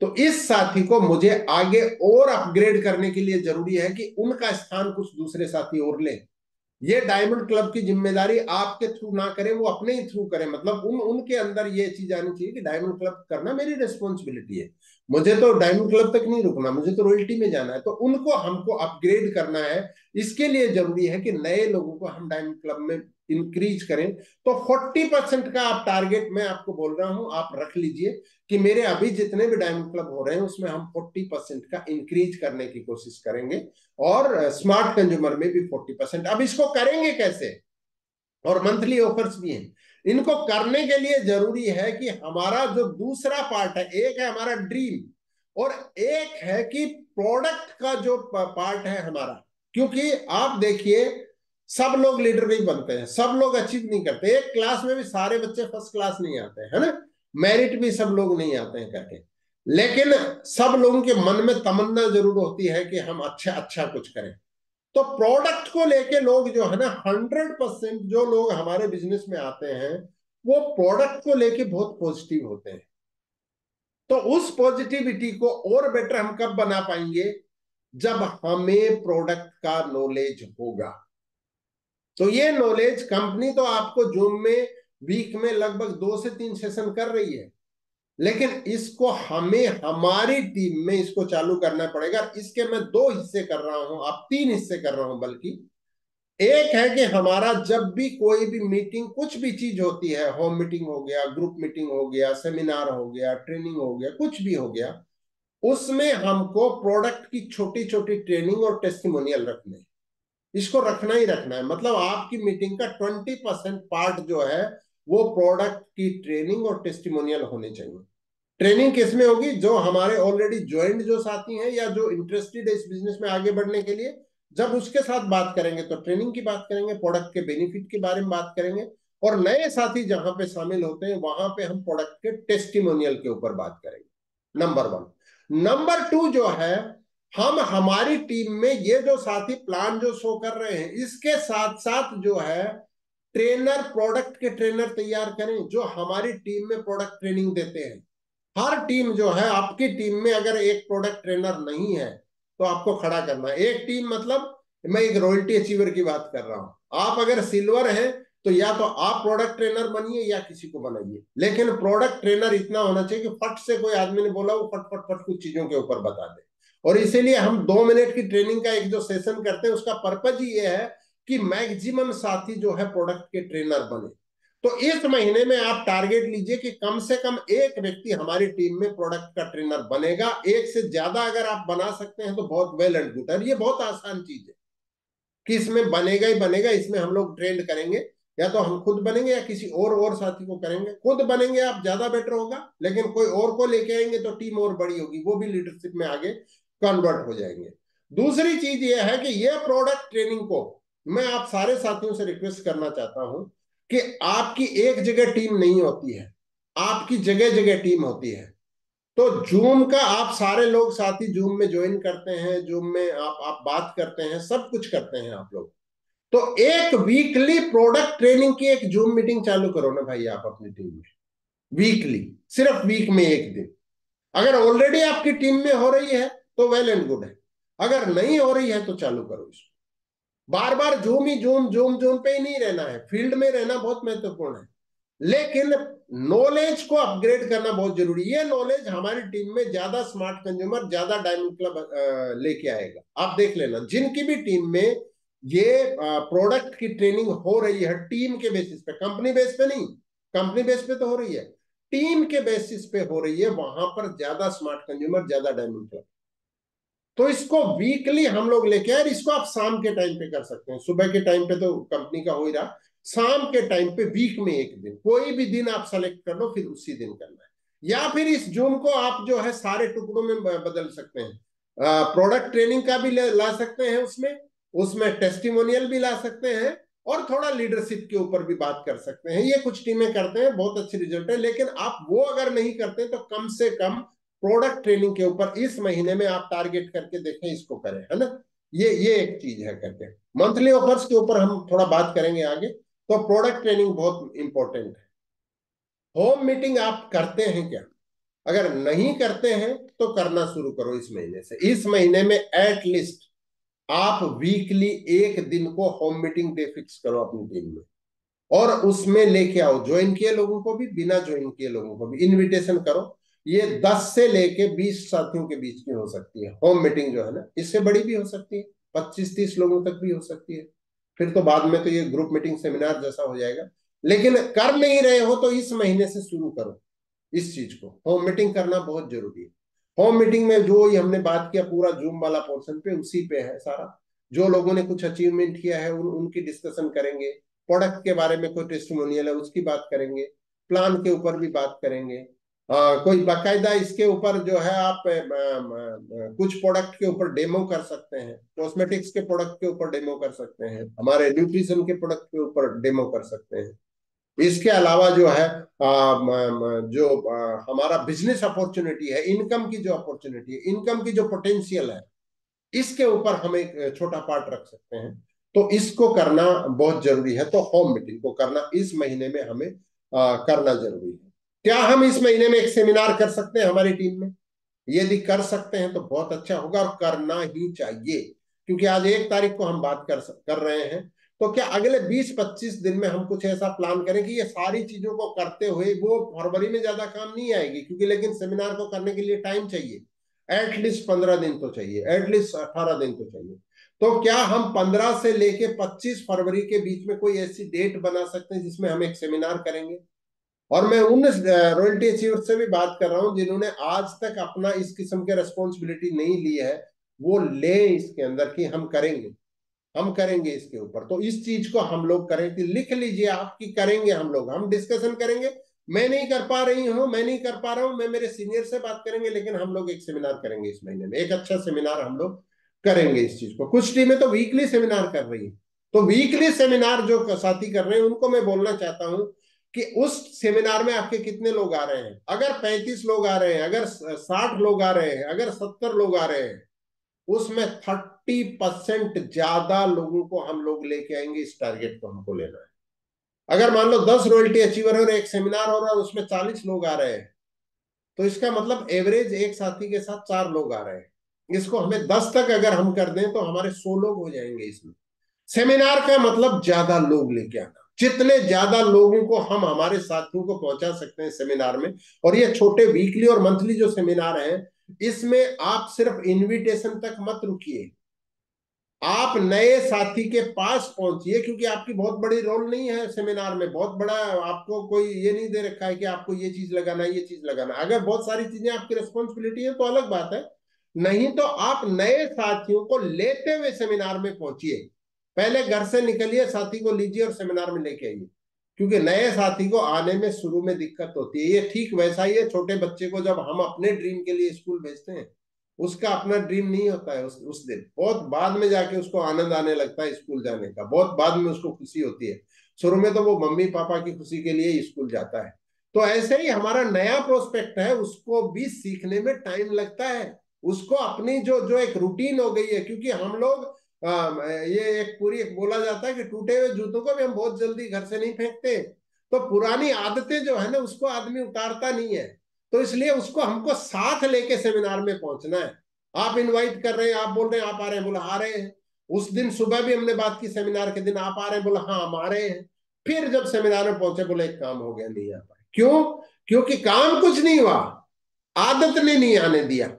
तो इस साथी को मुझे आगे और अपग्रेड करने के लिए जरूरी है कि उनका स्थान कुछ दूसरे साथी और ले। ये डायमंड क्लब की जिम्मेदारी आपके थ्रू ना करें, वो अपने ही थ्रू करें। मतलब उनके अंदर ये चीज आनी चाहिए कि डायमंड क्लब करना मेरी रिस्पॉन्सिबिलिटी है, मुझे तो डायमंड क्लब तक नहीं रुकना, मुझे तो रॉयल्टी में जाना है। तो उनको हमको अपग्रेड करना है। इसके लिए जरूरी है कि नए लोगों को हम डायमंड क्लब में इंक्रीज करें। तो 40% का आप टारगेट, मैं आपको बोल रहा हूं, आप रख लीजिए कि मेरे अभी जितने भी डायमंड क्लब हो रहे हैं उसमें हम 40% का इंक्रीज करने की कोशिश करेंगे, और स्मार्ट कंज्यूमर में भी 40%। अब इसको करेंगे कैसे? और मंथली ऑफर्स भी हैं। इनको करने के लिए जरूरी है कि हमारा जो दूसरा पार्ट है, एक है हमारा ड्रीम, और एक है कि प्रोडक्ट का जो पार्ट है हमारा। क्योंकि आप देखिए, सब लोग लीडर नहीं बनते हैं, सब लोग अचीव नहीं करते, एक क्लास में भी सारे बच्चे फर्स्ट क्लास नहीं आते हैं, है ना, मेरिट भी सब लोग नहीं आते हैं करके। लेकिन सब लोगों के मन में तमन्ना जरूर होती है कि हम अच्छा अच्छा कुछ करें। तो प्रोडक्ट को लेके लोग जो है ना, 100% जो लोग हमारे बिजनेस में आते हैं वो प्रोडक्ट को लेके बहुत पॉजिटिव होते हैं। तो उस पॉजिटिविटी को और बेटर हम कब बना पाएंगे, जब हमें प्रोडक्ट का नॉलेज होगा। तो ये नॉलेज कंपनी तो आपको जूम में वीक में लगभग 2 से 3 सेशन कर रही है, लेकिन इसको हमें हमारी टीम में इसको चालू करना पड़ेगा। इसके मैं 2 हिस्से कर रहा हूं, आप 3 हिस्से कर रहा हूं बल्कि। एक है कि हमारा जब भी कोई भी मीटिंग, कुछ भी चीज होती है, होम मीटिंग हो गया, ग्रुप मीटिंग हो गया, सेमिनार हो गया, ट्रेनिंग हो गया, कुछ भी हो गया, उसमें हमको प्रोडक्ट की छोटी छोटी ट्रेनिंग और टेस्टिमोनियल रखने हैं। इसको रखना ही रखना है। मतलब आपकी मीटिंग का 20% पार्ट जो है वो प्रोडक्ट की ट्रेनिंग और टेस्टिमोनियल होने चाहिए। ट्रेनिंग किसमें होगी, जो हमारे ऑलरेडी ज्वाइंट जो साथी हैं या जो इंटरेस्टेड है इस बिजनेस में आगे बढ़ने के लिए, जब उसके साथ बात करेंगे तो ट्रेनिंग की बात करेंगे, प्रोडक्ट के बेनिफिट के बारे में बात करेंगे। और नए साथी जहां पे शामिल होते हैं वहां पे हम प्रोडक्ट के टेस्टिमोनियल के ऊपर बात करेंगे, नंबर 1। नंबर 2 जो है, हम हमारी टीम में ये जो साथी प्लान जो शो कर रहे हैं, इसके साथ साथ जो है ट्रेनर, प्रोडक्ट के ट्रेनर तैयार करें जो हमारी टीम में प्रोडक्ट ट्रेनिंग देते हैं। हर टीम जो है, आपकी टीम में अगर एक प्रोडक्ट ट्रेनर नहीं है तो आपको खड़ा करना है। एक टीम मतलब मैं एक रॉयल्टी अचीवर की बात कर रहा हूं। आप अगर सिल्वर हैं तो या तो आप प्रोडक्ट ट्रेनर बनिए या किसी को बनाइए, लेकिन प्रोडक्ट ट्रेनर इतना होना चाहिए कि फट से कोई आदमी ने बोला वो फट फट फट कुछ चीजों के ऊपर बता दे। और इसीलिए हम 2 मिनट की ट्रेनिंग का एक जो सेशन करते हैं उसका पर्पज ही ये है कि मैक्सिमम साथी जो है प्रोडक्ट के ट्रेनर बने। तो इस महीने में आप टारगेट लीजिए कि कम से कम एक व्यक्ति हमारी टीम में प्रोडक्ट का ट्रेनर बनेगा। एक से ज्यादा अगर आप बना सकते हैं तो बहुत वेल एंड गुड है। ये बहुत आसान चीज है कि इसमें बनेगा ही बनेगा। इसमें हम लोग ट्रेंड करेंगे, या तो हम खुद बनेंगे या किसी और साथी को करेंगे। खुद बनेंगे आप ज्यादा बेटर होगा, लेकिन कोई और को लेके आएंगे तो टीम और बड़ी होगी, वो भी लीडरशिप में आगे कन्वर्ट हो जाएंगे। दूसरी चीज ये है कि ये प्रोडक्ट ट्रेनिंग को मैं आप सारे साथियों से रिक्वेस्ट करना चाहता हूं कि आपकी एक जगह टीम नहीं होती है, आपकी जगह जगह टीम होती है। तो जूम का आप सारे लोग साथी जूम में ज्वाइन करते हैं, जूम में आप बात करते हैं, सब कुछ करते हैं आप लोग। तो एक वीकली प्रोडक्ट ट्रेनिंग की एक जूम मीटिंग चालू करो ना भाई आप अपनी टीम में, वीकली, सिर्फ वीक में एक दिन। अगर ऑलरेडी आपकी टीम में हो रही है तो वेल एंड गुड है, अगर नहीं हो रही है तो चालू करो इसको। बार बार जूम ही जूम जूम जूम पे ही नहीं रहना है, फील्ड में रहना बहुत महत्वपूर्ण है, लेकिन नॉलेज को अपग्रेड करना बहुत जरूरी है। ये नॉलेज हमारी टीम में ज्यादा स्मार्ट कंज्यूमर, ज्यादा डायमंड क्लब लेके आएगा। आप देख लेना जिनकी भी टीम में ये प्रोडक्ट की ट्रेनिंग हो रही है टीम के बेसिस पे, कंपनी बेस पे नहीं, कंपनी बेस पे तो हो रही है, टीम के बेसिस पे हो रही है, वहां पर ज्यादा स्मार्ट कंज्यूमर, ज्यादा डायमंड क्लब। तो इसको वीकली हम लोग लेके आए। इसको आप शाम के टाइम पे कर सकते हैं, सुबह के टाइम पे तो कंपनी का हो ही रहा, शाम के टाइम पे वीक में एक दिन, कोई भी दिन आप सेलेक्ट कर लो, फिर उसी दिन करना है। या फिर इस जूम को आप जो है सारे टुकड़ों में बदल सकते हैं। प्रोडक्ट ट्रेनिंग का भी ला सकते हैं उसमें, उसमें टेस्टिमोनियल भी ला सकते हैं, और थोड़ा लीडरशिप के ऊपर भी बात कर सकते हैं। ये कुछ टीमें करते हैं, बहुत अच्छी रिजल्ट है। लेकिन आप वो अगर नहीं करते तो कम से कम प्रोडक्ट ट्रेनिंग के ऊपर इस महीने में आप टारगेट करके देखें, इसको करें, है ना। ये एक चीज है करके। मंथली ऑफर्स के ऊपर हम थोड़ा बात करेंगे आगे। तो प्रोडक्ट ट्रेनिंग बहुत इंपॉर्टेंट है। होम मीटिंग आप करते हैं क्या? अगर नहीं करते हैं तो करना शुरू करो इस महीने से। इस महीने में एटलीस्ट आप वीकली एक दिन को होम मीटिंग डे फिक्स करो अपनी टीम में, और उसमें लेके आओ ज्वाइन किए लोगों को भी, बिना ज्वाइन किए लोगों को भी इनविटेशन करो। ये 10 से लेके 20 साथियों के बीच की हो सकती है होम मीटिंग जो है ना, इससे बड़ी भी हो सकती है, 25-30 लोगों तक भी हो सकती है। फिर तो बाद में तो ये ग्रुप मीटिंग सेमिनार जैसा हो जाएगा। लेकिन कर नहीं रहे हो तो इस महीने से शुरू करो इस चीज को। होम मीटिंग करना बहुत जरूरी है। होम मीटिंग में जो ही हमने बात किया पूरा जूम वाला पोर्शन पे उसी पे है सारा। जो लोगों ने कुछ अचीवमेंट किया है उनकी डिस्कशन करेंगे, प्रोडक्ट के बारे में कोई टेस्टिमोनियल है उसकी बात करेंगे, प्लान के ऊपर भी बात करेंगे, कोई बाकायदा इसके ऊपर जो है आप कुछ प्रोडक्ट के ऊपर डेमो कर सकते हैं, कॉस्मेटिक्स के प्रोडक्ट के ऊपर डेमो कर सकते हैं, हमारे न्यूट्रिशन के प्रोडक्ट के ऊपर डेमो कर सकते हैं। इसके अलावा जो है हमारा बिजनेस अपॉर्चुनिटी है, इनकम की जो अपॉर्चुनिटी है, इनकम की जो पोटेंशियल है, इसके ऊपर हम एक छोटा पार्ट रख सकते हैं। तो इसको करना बहुत जरूरी है। तो होम मीटिंग को करना इस महीने में हमें करना जरूरी है। क्या हम इस महीने में एक सेमिनार कर सकते हैं हमारी टीम में? यदि कर सकते हैं तो बहुत अच्छा होगा और करना ही चाहिए, क्योंकि आज 1 तारीख को हम बात कर रहे हैं। तो क्या अगले 20-25 दिन में हम कुछ ऐसा प्लान करें कि ये सारी चीजों को करते हुए, वो फरवरी में ज्यादा काम नहीं आएगी क्योंकि, लेकिन सेमिनार को करने के लिए टाइम चाहिए, एटलीस्ट 15 दिन तो चाहिए, एटलीस्ट 18 दिन तो चाहिए। तो क्या हम 15 से लेके 25 फरवरी के बीच में कोई ऐसी डेट बना सकते हैं जिसमें हम एक सेमिनार करेंगे? और मैं उन रॉयल्टी अचीवर से भी बात कर रहा हूं जिन्होंने आज तक अपना इस किस्म के रेस्पॉन्सिबिलिटी नहीं ली है, वो ले इसके अंदर कि हम करेंगे, हम करेंगे इसके ऊपर। तो इस चीज को हम लोग करें कि लिख लीजिए आपकी, करेंगे हम लोग, हम डिस्कशन करेंगे। मैं नहीं कर पा रही हूँ, मैं नहीं कर पा रहा हूँ, मैं मेरे सीनियर से बात करेंगे, लेकिन हम लोग एक सेमिनार करेंगे इस महीने में, एक अच्छा सेमिनार हम लोग करेंगे इस चीज को। कुछ टीमें तो वीकली सेमिनार कर रही है। तो वीकली सेमिनार जो साथी कर रहे हैं उनको मैं बोलना चाहता हूं कि उस सेमिनार में आपके कितने लोग आ रहे हैं। अगर 35 लोग आ रहे हैं, अगर 60 लोग आ रहे हैं, अगर 70 लोग आ रहे हैं, उसमें 30% ज्यादा लोगों को हम लोग लेके आएंगे। इस टारगेट को हमको लेना है। अगर मान लो 10 रॉयल्टी अचीवर है और एक सेमिनार हो रहा है, उसमें 40 लोग आ रहे हैं, तो इसका मतलब एवरेज एक साथी के साथ 4 लोग आ रहे हैं। इसको हमें 10 तक अगर हम कर दें तो हमारे 100 लोग हो जाएंगे इसमें। सेमिनार का मतलब ज्यादा लोग लेके आना। जितने ज्यादा लोगों को हम हमारे साथियों को पहुंचा सकते हैं सेमिनार में, और ये छोटे वीकली और मंथली जो सेमिनार हैं, इसमें आप सिर्फ इनविटेशन तक मत रुकिए, आप नए साथी के पास पहुंचिए, क्योंकि आपकी बहुत बड़ी रोल नहीं है सेमिनार में, बहुत बड़ा आपको कोई ये नहीं दे रखा है कि आपको ये चीज लगाना है, ये चीज लगाना है। अगर बहुत सारी चीजें आपकी रिस्पॉन्सिबिलिटी है तो अलग बात है, नहीं तो आप नए साथियों को लेते हुए सेमिनार में पहुंचिए। पहले घर से निकलिए, साथी को लीजिए और सेमिनार में लेके आइए, क्योंकि नए साथी को आने में शुरू में दिक्कत होती है। ये ठीक वैसा ही है, छोटे बच्चे को जब हम अपने ड्रीम के लिए स्कूल भेजते हैं, उसका अपना ड्रीम नहीं होता है उस दिन, बहुत बाद में जाके उसको आनंद आने लगता है स्कूल जाने का, बहुत बाद में उसको खुशी होती है। शुरू में तो वो मम्मी पापा की खुशी के लिए स्कूल जाता है। तो ऐसे ही हमारा नया प्रोस्पेक्ट है, उसको भी सीखने में टाइम लगता है। उसको अपनी जो जो एक रूटीन हो गई है, क्योंकि हम लोग ये एक पूरी एक बोला जाता है कि टूटे हुए जूतों को भी हम बहुत जल्दी घर से नहीं फेंकते। तो पुरानी आदतें जो है ना, उसको आदमी उतारता नहीं है। तो इसलिए उसको हमको साथ लेके सेमिनार में पहुंचना है। आप इनवाइट कर रहे हैं, आप बोल रहे हैं आप आ रहे हैं, बोला आ रहे हैं। उस दिन सुबह भी हमने बात की सेमिनार के दिन, आप आ रहे हैं, बोला हाँ हम आ रहे हैं। फिर जब सेमिनार में पहुंचे, बोले एक काम हो गया, नहीं आ पाए। क्यों? क्योंकि काम कुछ नहीं हुआ, आदत ने नहीं आने दिया।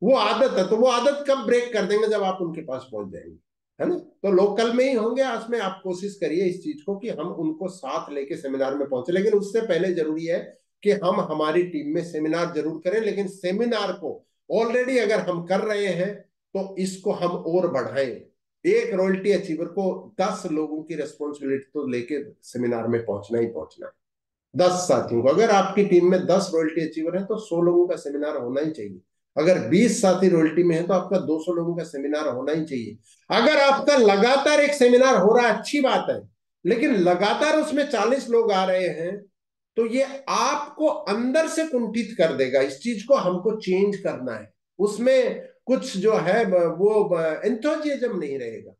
वो आदत है, तो वो आदत कब ब्रेक कर देंगे? जब आप उनके पास पहुंच जाएंगे, है ना? तो लोकल में ही होंगे आज में। आप कोशिश करिए इस चीज को कि हम उनको साथ लेके सेमिनार में पहुंचे, लेकिन उससे पहले जरूरी है कि हम हमारी टीम में सेमिनार जरूर करें, लेकिन सेमिनार को ऑलरेडी अगर हम कर रहे हैं तो इसको हम और बढ़ाएं। एक रॉयल्टी अचीवर को 10 लोगों की रेस्पॉन्सिबिलिटी तो लेके सेमिनार में पहुंचना ही पहुंचना है। 10 साथियों को, अगर आपकी टीम में 10 रॉयल्टी अचीवर है तो 100 लोगों का सेमिनार होना ही चाहिए। अगर 20 साथी रॉयल्टी में है तो आपका 200 लोगों का सेमिनार होना ही चाहिए। अगर आपका लगातार एक सेमिनार हो रहा है, अच्छी बात है, लेकिन लगातार उसमें 40 लोग आ रहे हैं, तो ये आपको अंदर से कुंठित कर देगा। इस चीज को हमको चेंज करना है। उसमें कुछ जो है वो एंथुजियाज्म नहीं रहेगा।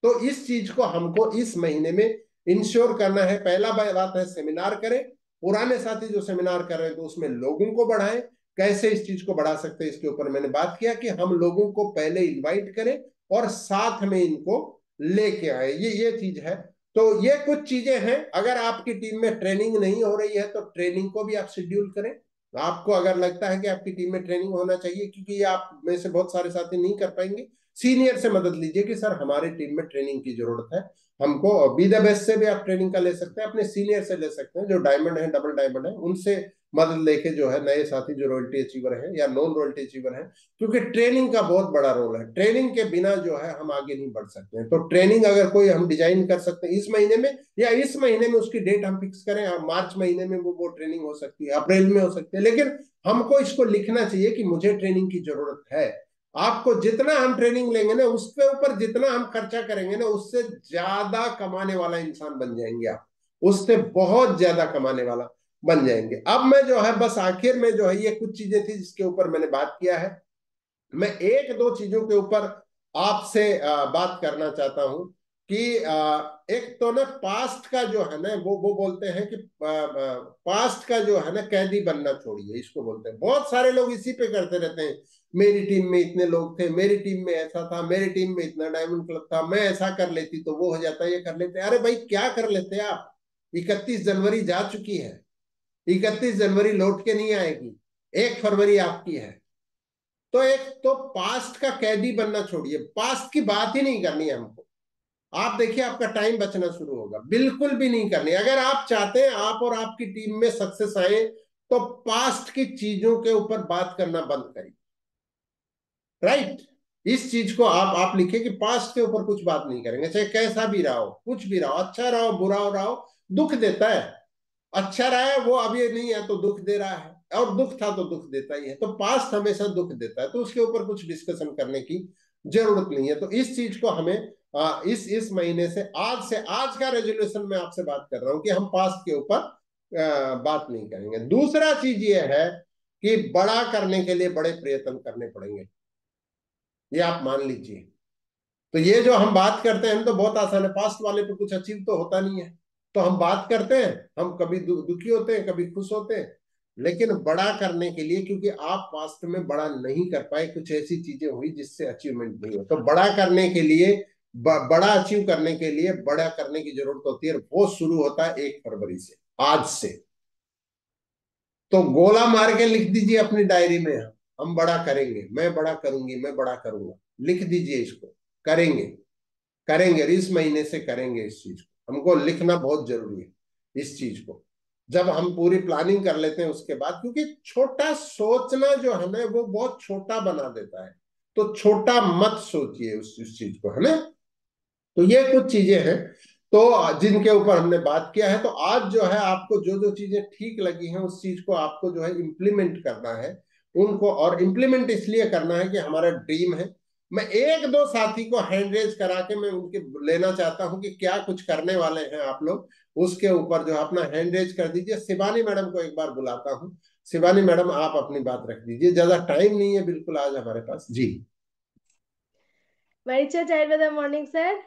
तो इस चीज को हमको इस महीने में इंश्योर करना है। पहला बात है सेमिनार करें। पुराने साथी जो सेमिनार कर रहे हैं तो उसमें लोगों को बढ़ाएं। कैसे इस चीज को बढ़ा सकते हैं, इसके ऊपर मैंने बात किया कि हम लोगों को पहले इनवाइट करें और साथ में इनको लेके आए। ये चीज है। तो ये कुछ चीजें हैं। अगर आपकी टीम में ट्रेनिंग नहीं हो रही है तो ट्रेनिंग को भी आप शेड्यूल करें। आपको अगर लगता है कि आपकी टीम में ट्रेनिंग होना चाहिए, क्योंकि ये आप में से बहुत सारे साथी नहीं कर पाएंगे, सीनियर से मदद लीजिए कि सर हमारी टीम में ट्रेनिंग की जरूरत है हमको। बी द बेस्ट से भी आप ट्रेनिंग का ले सकते हैं, अपने सीनियर से ले सकते हैं, जो डायमंड है, डबल डायमंड है, उनसे मदद लेके जो है नए साथी जो रॉयल्टी अचीवर हैं या नॉन रॉयल्टी अचीवर हैं, क्योंकि ट्रेनिंग का बहुत बड़ा रोल है। ट्रेनिंग के बिना जो है हम आगे नहीं बढ़ सकते हैं। तो ट्रेनिंग अगर कोई हम डिजाइन कर सकते हैं इस महीने में, या इस महीने में उसकी डेट हम फिक्स करें, मार्च महीने में वो ट्रेनिंग हो सकती है, अप्रैल में हो सकती है, लेकिन हमको इसको लिखना चाहिए कि मुझे ट्रेनिंग की जरूरत है। आपको जितना हम ट्रेनिंग लेंगे ना, उसके ऊपर जितना हम खर्चा करेंगे ना, उससे ज्यादा कमाने वाला इंसान बन जाएंगे आप, उससे बहुत ज्यादा कमाने वाला बन जाएंगे। अब मैं जो है बस आखिर में जो है, ये कुछ चीजें थी जिसके ऊपर मैंने बात किया है। मैं एक दो चीजों के ऊपर आपसे बात करना चाहता हूं कि एक तो ना पास्ट का जो है ना, वो बोलते हैं कि पास्ट का जो है ना कैदी बनना छोड़िए, इसको बोलते हैं। बहुत सारे लोग इसी पे करते रहते हैं, मेरी टीम में इतने लोग थे, मेरी टीम में ऐसा था, मेरी टीम में इतना डायमंड क्लब था, मैं ऐसा कर लेती तो वो हो जाता, ये कर लेते। अरे भाई क्या कर लेते आप? 31 जनवरी जा चुकी है, 31 जनवरी लौट के नहीं आएगी, 1 फरवरी आपकी है। तो एक तो पास्ट का कैदी बनना छोड़िए, पास्ट की बात ही नहीं करनी है हमको। आप देखिए आपका टाइम बचना शुरू होगा, बिल्कुल भी नहीं करनी। अगर आप चाहते हैं आप और आपकी टीम में सक्सेस आए, तो पास्ट की चीजों के ऊपर बात करना बंद करिए। राइट? इस चीज को आप लिखिए कि पास्ट के ऊपर कुछ बात नहीं करेंगे, चाहे कैसा भी रहा हो, कुछ भी रहा हो, अच्छा रहा हो, बुरा हो रहा हो। दुख देता है, अच्छा रहा है वो, अब ये नहीं है तो दुख दे रहा है, और दुख था तो दुख देता ही है। तो पास्ट हमेशा दुख देता है, तो उसके ऊपर कुछ डिस्कशन करने की जरूरत नहीं है। तो इस चीज को हमें इस महीने से आज का रेजोल्यूशन मैं आपसे बात कर रहा हूं कि हम पास्ट के ऊपर बात नहीं करेंगे। दूसरा चीज ये है कि बड़ा करने के लिए बड़े प्रयत्न करने पड़ेंगे, ये आप मान लीजिए। तो ये जो हम बात करते हैं, हम तो बहुत आसान है, पास्ट वाले पे कुछ अचीव तो होता नहीं है, तो हम बात करते हैं, हम कभी दुखी होते हैं, कभी खुश होते हैं। लेकिन बड़ा करने के लिए, क्योंकि आप पास्ट में बड़ा नहीं कर पाए, कुछ ऐसी चीजें हुई जिससे अचीवमेंट नहीं हो, तो बड़ा करने के लिए, बड़ा अचीव करने के लिए बड़ा करने की जरूरत होती है, और वो शुरू होता है 1 फरवरी से, आज से। तो गोला मार के लिख दीजिए अपनी डायरी में, हम बड़ा करेंगे, मैं बड़ा करूंगी, मैं बड़ा करूंगा। लिख दीजिए इसको, करेंगे, करेंगे, इस महीने से करेंगे इस चीज को। हमको लिखना बहुत जरूरी है इस चीज को। जब हम पूरी प्लानिंग कर लेते हैं उसके बाद, क्योंकि छोटा सोचना जो है ना वो बहुत छोटा बना देता है, तो छोटा मत सोचिए उस चीज को, है ना। तो ये कुछ चीजें हैं तो जिनके ऊपर हमने बात किया है। तो आज जो है आपको जो जो चीजें ठीक लगी हैं उस चीज को आपको जो है इम्प्लीमेंट करना है उनको, और इम्प्लीमेंट इसलिए करना है कि हमारा ड्रीम है। मैं एक दो साथी को हैंड रेज करा के मैं उनके लेना चाहता हूं कि क्या कुछ करने वाले हैं आप लोग, उसके ऊपर जो है अपना हैंड रेज कर दीजिए। शिवानी मैडम को एक बार बुलाता हूँ। शिवानी मैडम आप अपनी बात रख दीजिए, ज्यादा टाइम नहीं है बिल्कुल आज हमारे पास जी। मरीचा चाय मॉर्निंग सर।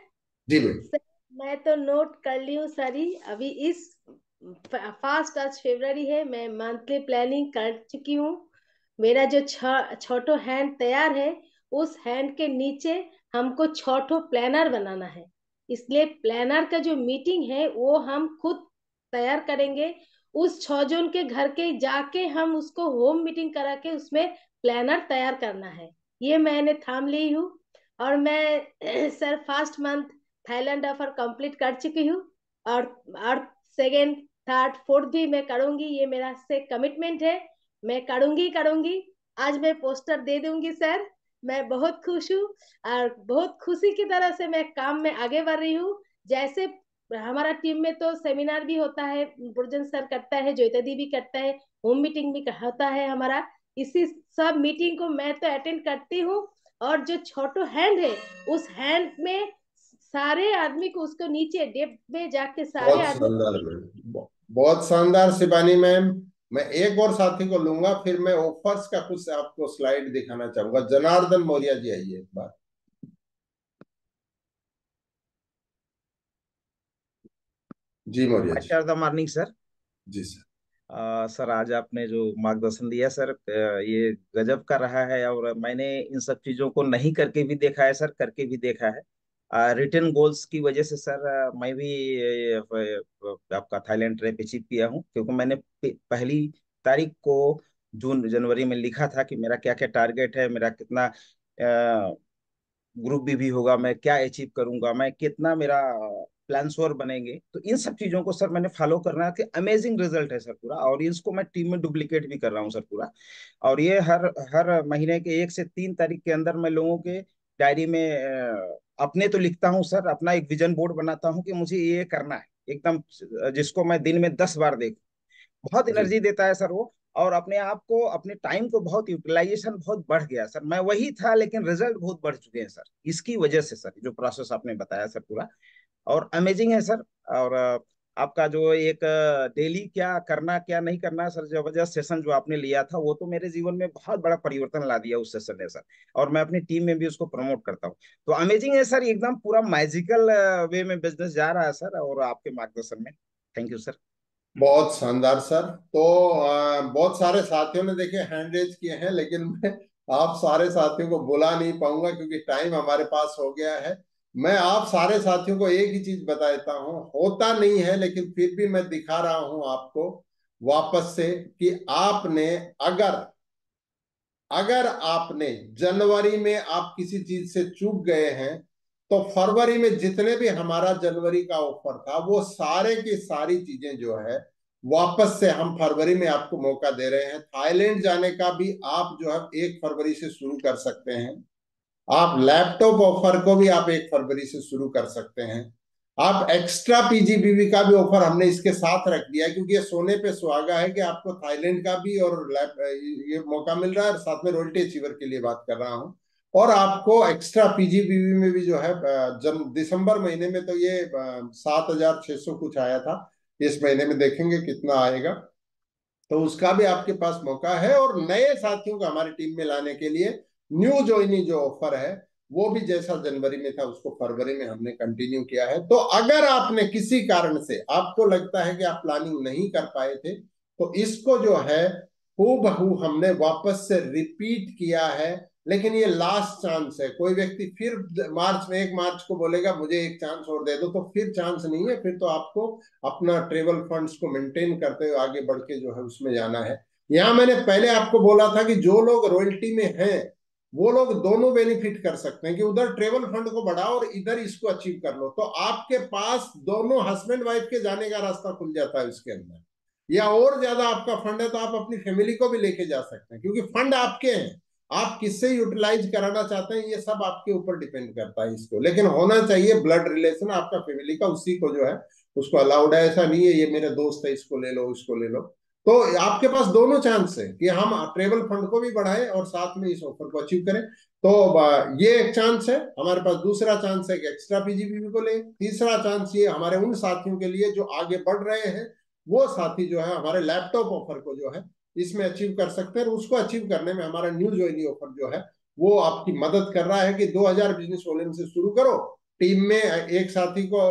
जी मैडम। सर, मैं तो नोट कर ली हूँ सारी। अभी इस फास्ट आज फरवरी है, मैं मंथली प्लानिंग कर चुकी हूँ। मेरा जो छोटो हैंड तैयार है, उस हैंड के नीचे हमको छोटो प्लानर बनाना है। इसलिए प्लानर का जो मीटिंग है वो हम खुद तैयार करेंगे। उस 6 जन के घर के जाके हम उसको होम मीटिंग करा के उसमें प्लानर तैयार करना है। ये मैंने थाम ली हूँ। और मैं sir first month Thailand offer complete कर चुकी हूँ। और सेकेंड थर्ड फोर्थ भी मैं करूंगी, ये मेरा से कमिटमेंट है। मैं करूंगी करूंगी। आज मैं पोस्टर दे दूंगी सर। मैं बहुत खुश हूँ और बहुत खुशी की तरह से मैं काम में आगे बढ़ रही हूँ। जैसे हमारा टीम में तो सेमिनार भी होता है, बुर्जन सर करता है, जोईता दी भी करता है, होम मीटिंग भी होता है हमारा। इसी सब मीटिंग को मैं तो अटेंड करती हूँ। और जो छोटो हैंड है, उस हैंड में सारे आदमी को उसको नीचे डेप्थ में जाके सारे बहुत आदमी को शानदार मैम, बहुत शानदार शिवानी मैम। मैं एक और साथी को लूंगा, फिर मैं ऑफर्स का कुछ आपको स्लाइड दिखाना चाहूंगा। जनार्दन मौर्य जी आइए एक बार। जी मौर्य जी। अच्छा द मॉर्निंग सर। जी सर। सर आज आपने जो मार्गदर्शन दिया सर, ये गजब का रहा है। और मैंने इन सब चीजों को नहीं करके भी देखा है सर, करके भी देखा है। रिटर्न गोल्स की वजह से सर, मैं भी आपका थाईलैंड ट्रिप अचीव किया हूँ, क्योंकि मैंने पहली तारीख को जून जनवरी में लिखा था कि मेरा क्या क्या टारगेट है, मेरा कितना ग्रुप भी होगा, मैं क्या अचीव करूंगा, मैं कितना मेरा प्लान्सोर बनेंगे। तो इन सब चीजों को सर मैंने फॉलो करना है कि अमेजिंग रिजल्ट है सर पूरा, और इसको मैं टीम में डुप्लीकेट भी कर रहा हूँ सर पूरा। और ये हर हर महीने के 1 से 3 तारीख के अंदर मैं लोगों के डायरी में अपने तो लिखता हूँ सर, अपना एक विजन बोर्ड बनाता हूँ कि मुझे ये करना है एकदम, जिसको मैं दिन में 10 बार देखूं। बहुत जी। एनर्जी देता है सर वो। और अपने आप को, अपने टाइम को बहुत यूटिलाइजेशन बहुत बढ़ गया सर। मैं वही था लेकिन रिजल्ट बहुत बढ़ चुके हैं सर, इसकी वजह से सर, जो प्रोसेस आपने बताया सर पूरा, और अमेजिंग है सर। और आपका जो एक डेली क्या करना क्या नहीं करना सर, जबरदस्त सेशन जो आपने लिया था, वो तो मेरे जीवन में बहुत बड़ा परिवर्तन ला दिया उस सेशन ने सर। और मैं अपनी टीम में भी उसको प्रमोट करता हूँ। तो अमेजिंग है सर, एकदम पूरा मैजिकल वे में बिजनेस जा रहा है सर, और आपके मार्गदर्शन में। Thank you sir. बहुत शानदार सर। तो बहुत सारे साथियों ने देखे हैंड रेज किए हैं, लेकिन मैं आप सारे साथियों को बुला नहीं पाऊंगा क्योंकि टाइम हमारे पास हो गया है। मैं आप सारे साथियों को एक ही चीज बता देता हूँ, होता नहीं है लेकिन फिर भी मैं दिखा रहा हूं आपको वापस से कि आपने अगर अगर आपने जनवरी में आप किसी चीज से चूक गए हैं, तो फरवरी में जितने भी हमारा जनवरी का ऑफर था वो सारे की सारी चीजें जो है वापस से हम फरवरी में आपको मौका दे रहे हैं। थाईलैंड जाने का भी आप जो है 1 फरवरी से शुरू कर सकते हैं। आप लैपटॉप ऑफर को भी आप 1 फरवरी से शुरू कर सकते हैं। आप एक्स्ट्रा पीजीबीवी का भी ऑफर हमने इसके साथ रख दिया है, क्योंकि ये सोने पे सुहागा है कि आपको थाईलैंड का भी और ये मौका मिल रहा है, और साथ में रॉयल्टी अचीवर के लिए बात कर रहा हूँ। और आपको एक्स्ट्रा पीजीबीवी में भी जो है जब दिसंबर महीने में तो ये 7,600 कुछ आया था, इस महीने में देखेंगे कितना आएगा। तो उसका भी आपके पास मौका है। और नए साथियों को हमारी टीम में लाने के लिए न्यू ज्वाइनिंग जो ऑफर है वो भी जैसा जनवरी में था उसको फरवरी में हमने कंटिन्यू किया है। तो अगर आपने किसी कारण से आपको लगता है कि आप प्लानिंग नहीं कर पाए थे, तो इसको जो है हूबहू हमने वापस से रिपीट किया है। लेकिन ये लास्ट चांस है। कोई व्यक्ति फिर मार्च में 1 मार्च को बोलेगा मुझे एक चांस और दे दो, तो फिर चांस नहीं है। फिर तो आपको अपना ट्रेवल फंड्स को मेंटेन करते हुए आगे बढ़ के जो है उसमें जाना है। यहाँ मैंने पहले आपको बोला था कि जो लोग रॉयल्टी में हैं वो लोग दोनों बेनिफिट कर सकते हैं, कि उधर ट्रेवल फंड को बढ़ाओ और इधर इसको अचीव कर लो, तो आपके पास दोनों हस्बैंड वाइफ के जाने का रास्ता खुल जाता है इसके अंदर। या और ज्यादा आपका फंड है तो आप अपनी फैमिली को भी लेके जा सकते हैं, क्योंकि फंड आपके हैं। आप किससे यूटिलाइज कराना चाहते हैं ये सब आपके ऊपर डिपेंड करता है इसको। लेकिन होना चाहिए ब्लड रिलेशन आपका फैमिली का, उसी को जो है उसको अलाउड है। ऐसा नहीं है ये मेरे दोस्त है इसको ले लो उसको ले लो। तो आपके पास दोनों चांस है कि हम ट्रेवल फंड को भी बढ़ाएं और साथ में इस ऑफर को अचीव करें। तो ये एक चांस है हमारे पास। दूसरा चांस है कि एक्स्ट्रा पीजीबीवी को ले। तीसरा चांस ये हमारे उन साथियों के लिए जो आगे बढ़ रहे हैं, वो साथी जो है हमारे लैपटॉप ऑफर को जो है इसमें अचीव कर सकते हैं। और उसको अचीव करने में हमारा न्यू ज्वाइनिंग ऑफर जो है वो आपकी मदद कर रहा है कि 2,000 बिजनेस वॉल्यूम से शुरू करो। टीम में एक साथी को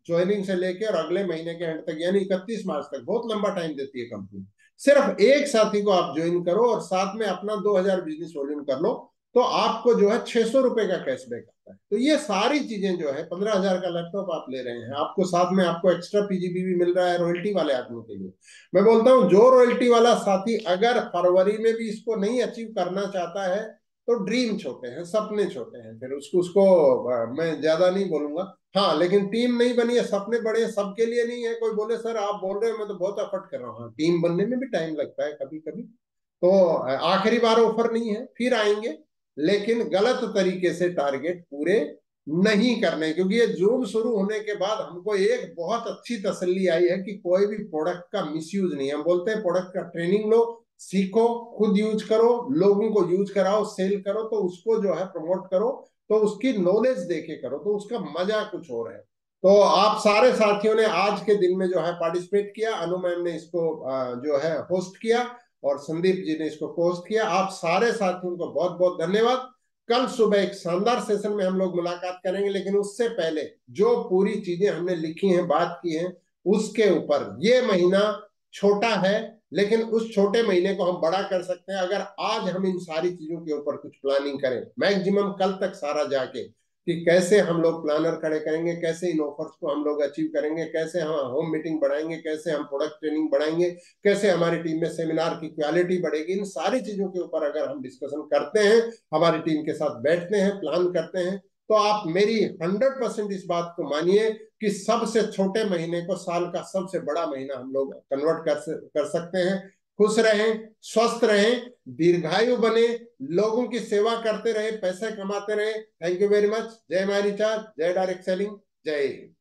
ज्वाइनिंग से लेके और अगले महीने के एंड तक यानी 31 मार्च तक, बहुत लंबा टाइम देती है कंपनी, सिर्फ एक साथी को आप ज्वाइन करो और साथ में अपना 2,000 बिजनेस वॉल्यूम कर लो, तो आपको जो है 600 रुपए का कैशबैक आता है। तो ये सारी चीजें जो है 15,000 का लैपटॉप आप ले रहे हैं, आपको साथ में आपको एक्स्ट्रा पीजीबीवी मिल रहा है रॉयल्टी वाले आदमी के लिए। मैं बोलता हूं जो रॉयल्टी वाला साथी अगर फरवरी में भी इसको नहीं अचीव करना चाहता है, तो ड्रीम छोटे हैं, सपने छोटे हैं, फिर उसको मैं ज्यादा नहीं बोलूंगा। हाँ, लेकिन टीम नहीं बनी है, सपने बड़े हैं, सबके लिए नहीं है। कोई बोले सर आप बोल रहे हो मैं तो बहुत एफर्ट कर रहा हूँ, हाँ, टीम बनने में भी टाइम लगता है कभी कभी। तो आखिरी बार ऑफर नहीं है, फिर आएंगे, लेकिन गलत तरीके से टारगेट पूरे नहीं करने। क्योंकि ये जून शुरू होने के बाद हमको एक बहुत अच्छी तसल्ली आई है कि कोई भी प्रोडक्ट का मिसयूज नहीं है। हम बोलते हैं प्रोडक्ट का ट्रेनिंग लो, सीखो, खुद यूज करो, लोगों को यूज कराओ, सेल करो, तो उसको जो है प्रमोट करो, तो उसकी नॉलेज देके करो, तो उसका मजा कुछ और है। तो आप सारे साथियों ने आज के दिन में जो है पार्टिसिपेट किया। अनु मैम ने इसको जो है होस्ट किया और संदीप जी ने इसको पोस्ट किया। आप सारे साथियों को बहुत बहुत धन्यवाद। कल सुबह एक शानदार सेशन में हम लोग मुलाकात करेंगे, लेकिन उससे पहले जो पूरी चीजें हमने लिखी हैं, बात की हैं, उसके ऊपर ये महीना छोटा है, लेकिन उस छोटे महीने को हम बड़ा कर सकते हैं अगर आज हम इन सारी चीजों के ऊपर कुछ प्लानिंग करें। मैक्सिमम कल तक सारा जाके कि कैसे हम लोग प्लानर खड़े करेंगे, कैसे इन ऑफर्स को हम लोग अचीव करेंगे, कैसे हम होम मीटिंग बढ़ाएंगे, कैसे हम प्रोडक्ट ट्रेनिंग बढ़ाएंगे, कैसे हमारी टीम में सेमिनार की क्वालिटी बढ़ेगी। इन सारी चीजों के ऊपर अगर हम डिस्कशन करते हैं, हमारी टीम के साथ बैठते हैं, प्लान करते हैं, तो आप मेरी 100% इस बात को मानिए कि सबसे छोटे महीने को साल का सबसे बड़ा महीना हम लोग कन्वर्ट कर सकते हैं। खुश रहें, स्वस्थ रहें, दीर्घायु बने, लोगों की सेवा करते रहे, पैसे कमाते रहे। Thank you very much. जय माय रिचार्ज, जय डायरेक्ट सेलिंग, जय हिंद।